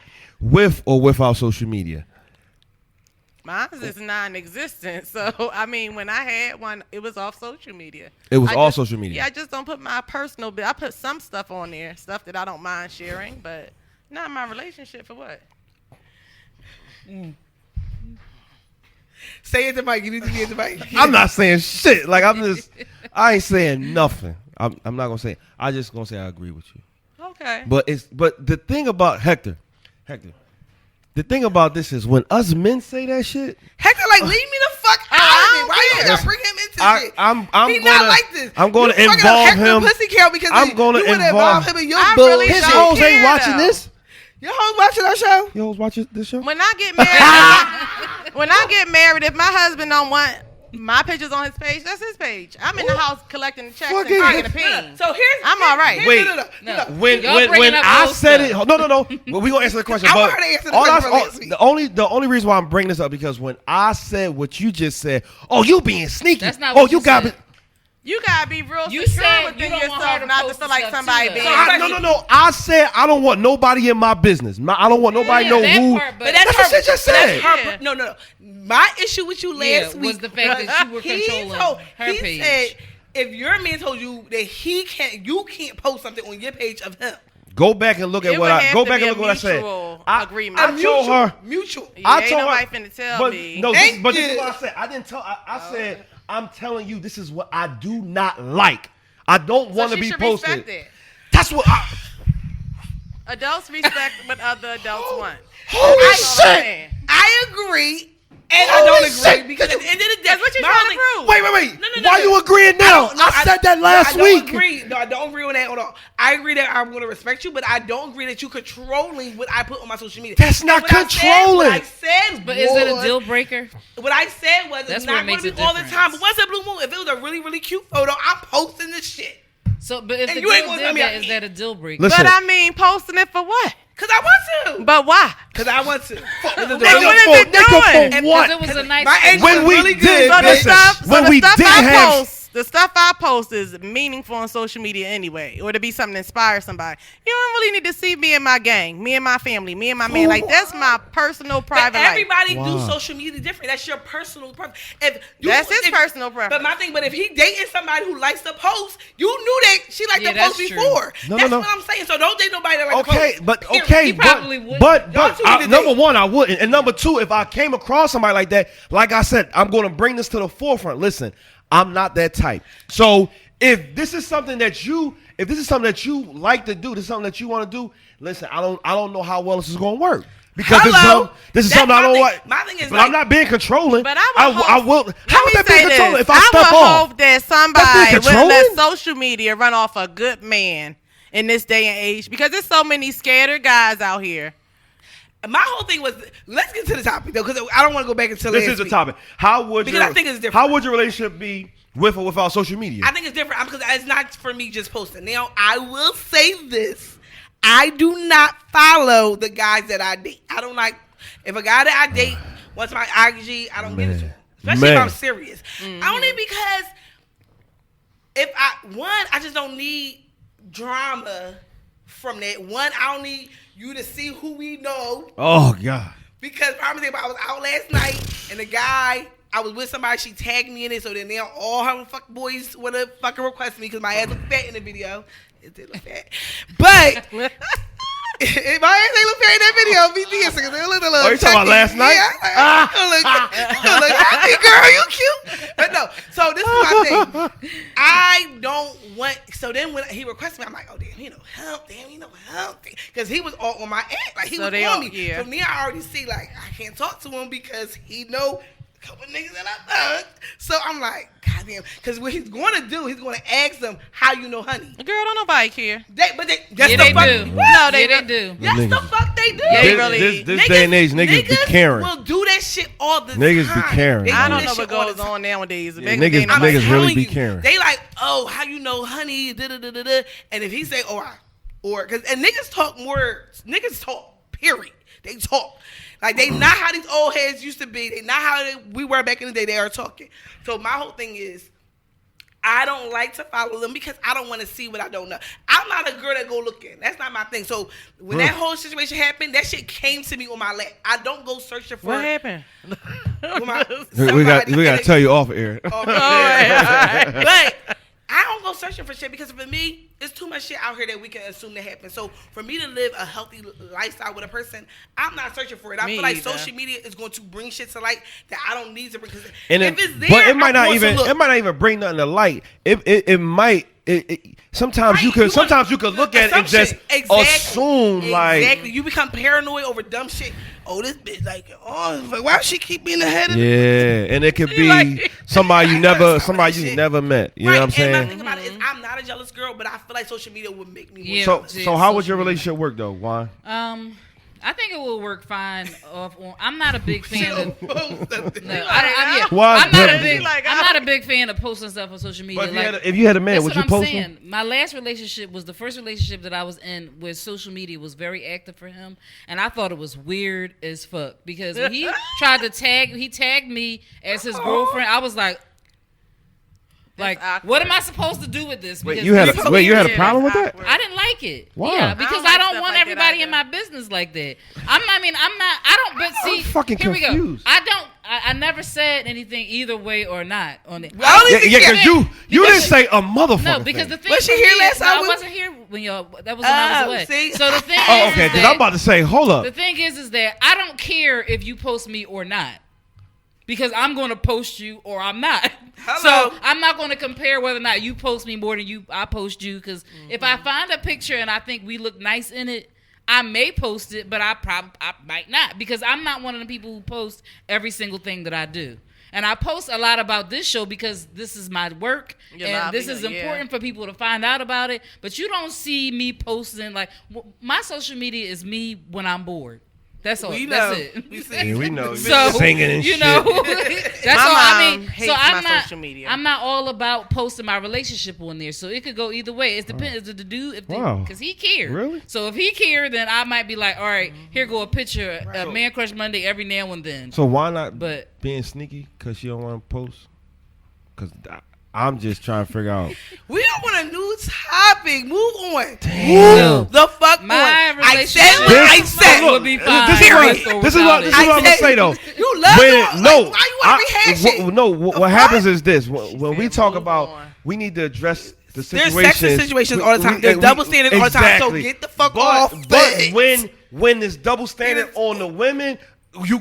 with or without social media? Mine is non-existent. So, I mean, when I had one, it was off social media. It was I all just- social media. Yeah, I just don't put my personal bit. I put some stuff on there, stuff that I don't mind sharing, but not my relationship for what? Say it to Mike. You need to get it to Mike. I'm not saying shit. Like I'm just I ain't saying nothing. I'm not gonna say. I just gonna say I agree with you. Okay. But the thing about Hector. The thing about this is when us men say that shit. Hector, like, leave me the fuck out of it. Why you gotta bring him into shit? He not like this. I'm gonna You fucking involve Hector him. Pussy count because I'm gonna you wanna involve him in your I bullshit. really His don't hoes ain't care, watching though. this. Your hoes watching that show? Your hoes watching this show? When I get married, if my husband don't want my pictures on his page, that's his page. I'm in the house collecting the checks and Fucking bringing the hell. ping. So here's I'm all right. Wait. No. When Y'all bringing up I old said stuff. it, no. Well, we gonna answer the question. I but want her to answer the all question I- from last week. the only reason why I'm bringing this up because when I said what you just said, oh, you being sneaky. That's not oh, what you you got said. me. You gotta be real You secure said you within don't want her yourself, to not to post feel the like stuff somebody too, being. though. No. I said I don't want nobody in my business. I don't want nobody Yeah, know that who. part, But That's that's what her. she just but said. that's her. Yeah. No. My issue with you last was week the fact that you were controlling her he page. said if your man told you that you can't post something on your page of him. Go back and look at It what would I have go to back be and a look what I said. mutual I agreement. I told her. Mutual. Yeah, I ain't told nobody her. finna tell but, me. No, Thank this is you. what I said. I didn't tell. I said I'm telling you this is what I do not like. I don't want So to she be should posted. respect it. That's what. Adults respect what other adults want. Holy That's all I'm shit! saying. I agree, and I Holy don't agree shit. because at the end of the day, That's what you're my trying only- to prove. Wait. No. Why you agreeing now? I said that last I week. don't agree. No, I don't agree with that. Hold on. I agree that I'm going to respect you, but I don't agree that you controlling what I put on my social media. That's And not what I controlling. said But is it a was- deal breaker? What I said was That's it's where not it going to makes be a all the difference. time. But once a blue moon, if it was a really, really cute photo, I'm posting this shit. So, but if And the you ain't girl gonna tell did me I that, is can't. that a deal breaker? Listen. But I mean, posting it for what? Because I want to. But why? Because I want to. what is it doing? For what? Because it was a nice. My age When was we really did- good. So the Listen, stuff, when so we the stuff didn't I have- post, the stuff I post is meaningful on social media anyway, or to be something to inspire somebody. You don't really need to see me and my gang, me and my family, me and my man. Like that's my personal private But life. everybody Wow. do social media different. That's your personal preference. That's his personal preference. But my thing, but if he dating somebody who likes to post, you knew that she liked Yeah, to post that's true. before. No, That's no. what I'm saying. So don't date nobody that like to Okay, post. but Period. okay, He probably wouldn't. but Y'all two need to number date. one, I wouldn't, and number two, if I came across somebody like that, like I said, I'm going to bring this to the forefront. Listen, I'm not that type. So if this is something that you like to do, this is something that you want to do. Listen, I don't know how well this is going to work because Hello. this is That's something I my don't thing. like. My thing is but like- I'm not being controlling. But I would I hope- will. Let How me would that say be controlling this. if I step would off? hope that somebody would controlling? let social media run off a good man in this day and age because there's so many scattered guys out here. My whole thing was, let's get to the topic though, because I don't want to go back into This last is the week. topic. How would Because your, I think it's different. How would your relationship be with or without social media? I think it's different because it's not for me just posting. Now, I will say this. I do not follow the guys that I date. I don't like, if a guy that I date wants my IG, I don't get into it. Especially if I'm serious. Only because I just don't need drama from that. One, I don't need you to see who we know. Oh God. Because I was out last night and the guy, I was with somebody, she tagged me in it, so then now all her fuck boys want to fucking request me because my ass look fat in the video. It did look fat. But if my ass ain't look fat in that video, be dancing because it looked a little Oh, you talking about chunky. last night? Yeah, you look happy, girl, you cute. But no, so this is my thing. I don't want, so then when he requested me, I'm like, oh, damn, help. Because he was all on my ass. Like, he So was they on all- me. yeah. So me, I already see, like, I can't talk to him because he know a couple niggas that I fucked. So I'm like, goddamn. Because what he's going to do, he's going to ask them, how you know honey? Girl, don't nobody care. That's Yeah, the they fuck. do. What? No, they Yeah, don't. they do. That's the Niggas- fuck they do. Yeah, This, really- this day and age, niggas be caring. will do that shit all the Niggas time. be caring. They I do I don't don't that know shit what all the goes time. on nowadays. Yeah, Back niggas- in the day, I'm niggas nobody- really telling be you, caring. They like, oh, how you know honey, da-da-da-da-da. And if he say, oh, and niggas talk more, niggas talk, period. They talk. Like, they not how these old heads used to be. They not how we were back in the day. They are talking. So my whole thing is, I don't like to follow them because I don't want to see what I don't know. I'm not a girl that go looking. That's not my thing. So when that whole situation happened, that shit came to me on my lap. I don't go searching for What happened? We got to tell you off air. Oh, right. But I don't go searching for shit because for me, it's too much shit out here that we can assume that happens. So for me to live a healthy lifestyle with a person, I'm not searching for it. I feel like social media is going to bring shit to light that I don't need to bring. And if it's there, but it might I not want even. to look. It might not even bring nothing to light. It might. Sometimes Right, you could. you Sometimes want you could look at it and just assume like. Exactly. You become paranoid over dumb shit. Oh, this bitch why does she keep me in the head? Yeah, and it could be Like- somebody you never shit. never met. You Right, know what I'm and my saying? thing about it is, I'm not a jealous girl, but I feel like social media would make me. Yeah. More So how would your relationship work though? Why? I think it will work fine. I'm not a big fan of. No, jealous. Why I'm not a jealous? big. I'm not a big fan of posting stuff on social media. But if you had a man, that's would what you I'm post saying. him? My last relationship was the first relationship that I was in where social media was very active for him, and I thought it was weird as fuck because when he tried to tagged me as his girlfriend. I was like, what am I supposed to do with this? Wait, Because you had this a is wait, you had a weird. problem with that? I didn't like it. Why? Yeah, because I I don't don't like want stuff like that everybody in either. my business like that. But see, fucking here we go. confused. I never said anything either way or not on it. Yeah, because you didn't say a motherfucker. No, because the thing Was she for here me last is- time I we- wasn't here when y'all. That was when I was away. See? So the thing. oh, is okay. Because that- I'm about to say, hold up. The thing is that I don't care if you post me or not. Because I'm going to post you or I'm not. Hello. So I'm not going to compare whether or not you post me more than I post you. Because if I find a picture and I think we look nice in it, I may post it, but I might not. Because I'm not one of the people who post every single thing that I do. And I post a lot about this show because this is my work. Your and this is livelihood, yeah. important for people to find out about it. But you don't see me posting. Like, my social media is me when I'm bored. That's all. We That's know. it. We see. Yeah, we know. So singing and you shit. know, that's My all. I mom mean, hates so I'm my not. social media. I'm not all about posting my relationship on there. So it could go either way. It depends. The dude, Wow. because he cared. Really? So if he cared, then I might be like, all right, here go a picture, a Man Crush Monday every now and then. So why not But being sneaky? Because you don't want to post? Because I'm just trying to figure out. We don't want a new topic. Move on. Damn. Move the fuck my on. I relationship said what I said. would be fine. This is what with I'm or without it. going to say though. You love it. Why you want to rehash it? What happens is this: when we said talk move about, on. we need to address the There's situations. sexist situations all the time. There's double standards all the time. So get the fuck off. But things. when there's double standard on the women,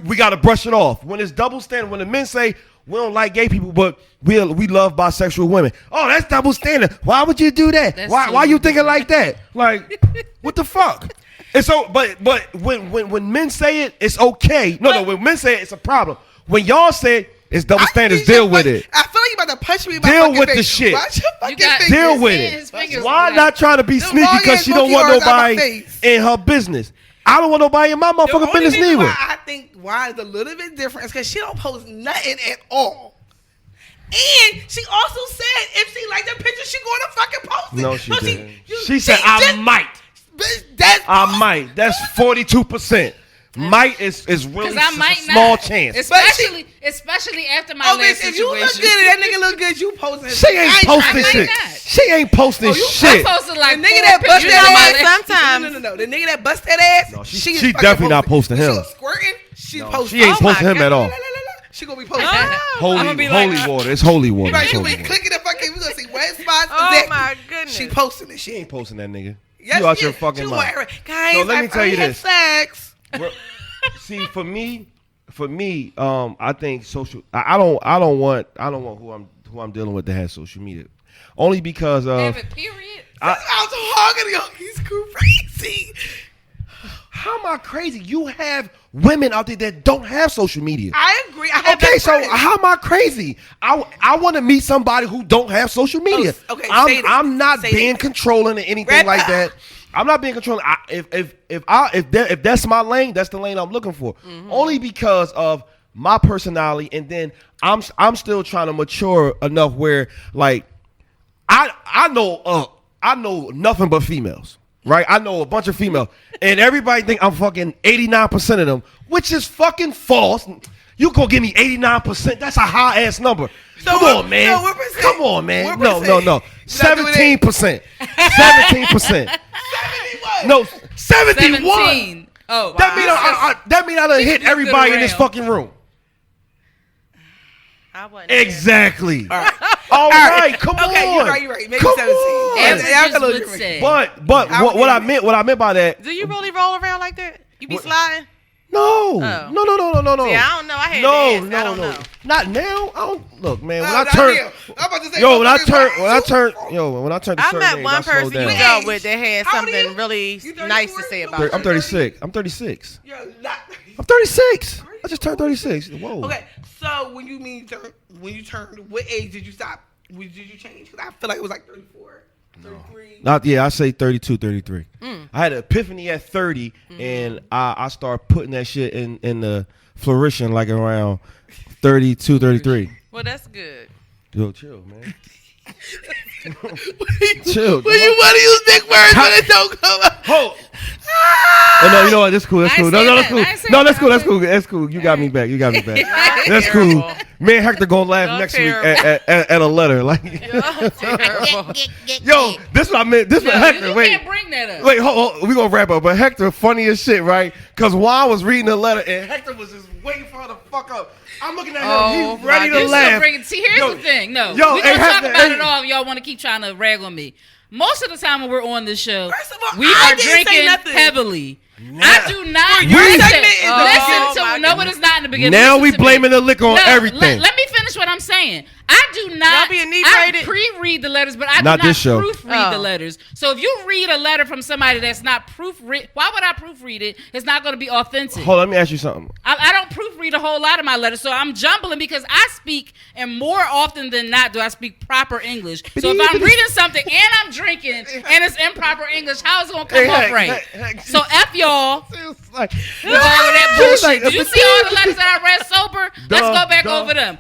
we got to brush it off. When it's double standard, when the men say we don't like gay people, but we love bisexual women. Oh, that's double standard. Why would you do that? That's Why you totally thinking like that? Like, what the fuck? And so, but when men say it, it's okay. No, when men say it, it's a problem. When y'all say it, it's double standards. Deal with it. I feel like you about to punch me in my Deal fucking with the face. shit. Watch your fucking got- face. Deal with his fingers it. Why like- not trying to be Them sneaky long because ass she don't monkey want bars out my nobody face. in her business? I don't want nobody in my The motherfucking only business reason neither. why I think why is a little bit different is because she don't post nothing at all. And she also said if she liked the picture, she going to fucking post it. No, she didn't. you- She said I might. Bitch, that's I might. That's 42%. Might is really Because I might a small not. chance. Especially after my Oh, last bitch, if you look situation. good and that nigga look good, you posting. She ain't posting might shit. not. She ain't posting Oh, you shit. I posted like The nigga 4 that bust pictures that of my ass. last- Sometimes. No. The nigga that bust that ass. No, she is definitely fucking not posting When him. She was squirting. She's No, posting. she ain't Oh my posting him God. at all. She gonna be posting. Holy, I'ma be holy like, water. It's holy water. Right, It's she holy gonna be water. clicking the fucking. We gonna see wet spots. Oh exactly. my goodness. She posting this She shit. ain't posting that nigga. Yes, You out she your is. fucking She mind. wearing- Guys, So let me tell you had this. sex. See, for me, I think social. I don't want who I'm dealing with to have social media, only because Have it, period. I was hogging yo. He's crazy. how am I crazy? You have women out there that don't have social media. I agree. I have Okay, that so friend. how am I crazy? I want to meet somebody who don't have social media. Oh, okay, say I'm that. not Say being that. controlling or anything Red- like that. I'm not being controlling. If that's my lane, that's the lane I'm looking for. Mm-hmm. Only because of my personality, and then I'm still trying to mature enough where like I know nothing but females. Right, I know a bunch of females, and everybody think I'm fucking 89% of them, which is fucking false. You gonna give me 89%? That's a high ass number. Come on, man. So what percent? Come on, man. What No. percent? You're not doing 17%. 17%. No, 71. 17. Oh, That mean I done hit Good everybody in this round. fucking room. I wasn't there. Exactly. All right. All right, come on. Okay, you're right. Maybe Come 17. on. Averages would say. But I'll what I give it. meant by that. Do you really roll around like that? You be sliding? No. Oh. No. See, I don't know. I had No. to ask. I don't know. Not now. I don't look, man. When Oh, I not turn, now. I'm about to say, when I turn to I certain met age, one I slow person you down. dealt with that had How old are something you? really You 34? nice to say about you. I'm 36. I'm 36. You're not. I'm 36. I just turned 36. Whoa. Okay, so when you turned, what age did you stop? Did you change? Because I feel like it was like 34, 33. I say 32, 33. I had an epiphany at 30, and I started putting that shit in the flourishing like around 32, 33. Well, that's good. Yo, chill, man. Chill. When you want to use big words, but it don't come out. Hold. Oh, no, you know what? That's cool. That's I cool. ain't No, say that's that. cool. I ain't say No, that's that. cool. That's cool. That's cool. You got me back. That's cool. Terrible. Me and Hector gonna laugh Y'all next terrible. week at a letter. Like, Terrible. yo, this what I meant. This what Hector. You Wait. can't bring that up. Wait, hold, we gonna wrap up. But Hector, funny as shit, right? Because Juan was reading the letter and Hector was just waiting for her to fuck up. I'm looking at him. Oh, He's ready my to You still laugh. bring it. See, here's Yo, the thing. No, yo, we hey, gonna talk Hector, about hey. it all. Y'all want to keep trying to rag on me. Most of the time when we're on this show, First of all, we I are didn't say drinking nothing. heavily. I do not. Your listen, segment is the listen to beginning. no, it is not in the beginning. Now Listen we to me. blaming the liquor on No, everything. Let me finish what I'm saying. I do not. Y'all being I inebriated? pre-read the letters, but I Not do not this show. proofread the Oh. letters. So if you read a letter from somebody that's not proofread, why would I proofread it? It's not going to be authentic. Hold on, let me ask you something. I don't proofread a whole lot of my letters, so I'm jumbling because I speak, and more often than not do I speak proper English. So if I'm reading something and I'm drinking and it's improper English, how is it going to come Hey, off Heck, right? Heck, So F y'all It's like, with all of that She was bullshit. like, Did you see all the letters that I read sober? Let's Duh, go back duh. over them.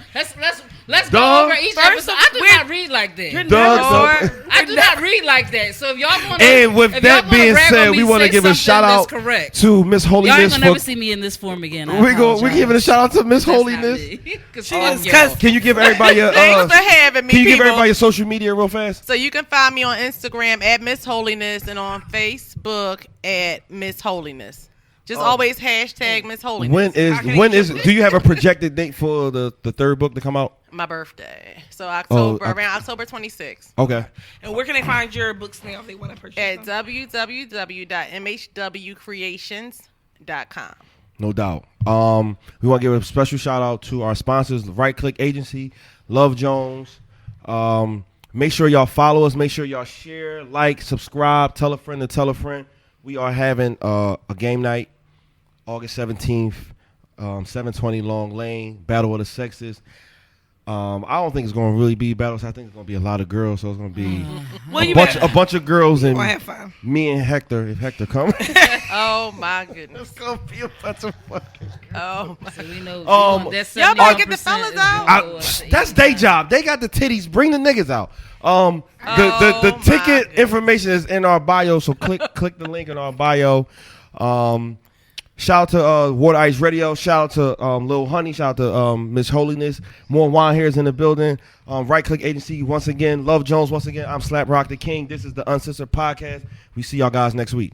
Let's Duh. go over each First episode. of- I do we're- not read like that. You're Doug, never. I do not read like that. So if y'all want to, And with that being said, we want to give a shout out correct. to Miss Y'all ain't Holiness gonna never for. see me in this form again. We giving a shout out to Miss Holiness. Can you give everybody your Thanks for having me, Can you give people. everybody your social media real fast? So you can find me on Instagram at Miss Holiness and on Facebook at Miss Holiness. Just always hashtag Miss Holiness. When is do you have a projected date for the third book to come out? My birthday. So October, okay. around October 26th. Okay. And where can they find your books now if they want to purchase At them? www.mhwcreations.com. No doubt. We want to give a special shout out to our sponsors, Right Click Agency, Love Jones. Make sure y'all follow us. Make sure y'all share, like, subscribe, tell a friend to tell a friend. We are having a game night, August 17th, 720 Long Lane, Battle of the Sexes. I don't think it's going to really be battles. I think it's going to be a lot of girls, so it's going to be a bunch of girls and Have fun. me and Hector, if Hector comes. Oh my goodness. It's going to be a bunch of fucking Oh. So we know that's Y'all better get the 71% fellas is out. gonna go up to That's their job. They got the titties. Bring the niggas out. The my ticket goodness. information is in our bio, so click the link in our bio. Shout out to Water Ice Radio. Shout out to Lil Honey. Shout out to Miss Holiness. More wine here is in the building. Right Click Agency once again. Love Jones once again. I'm Slap Rock the King. This is the Uncensored Podcast. We see y'all guys next week.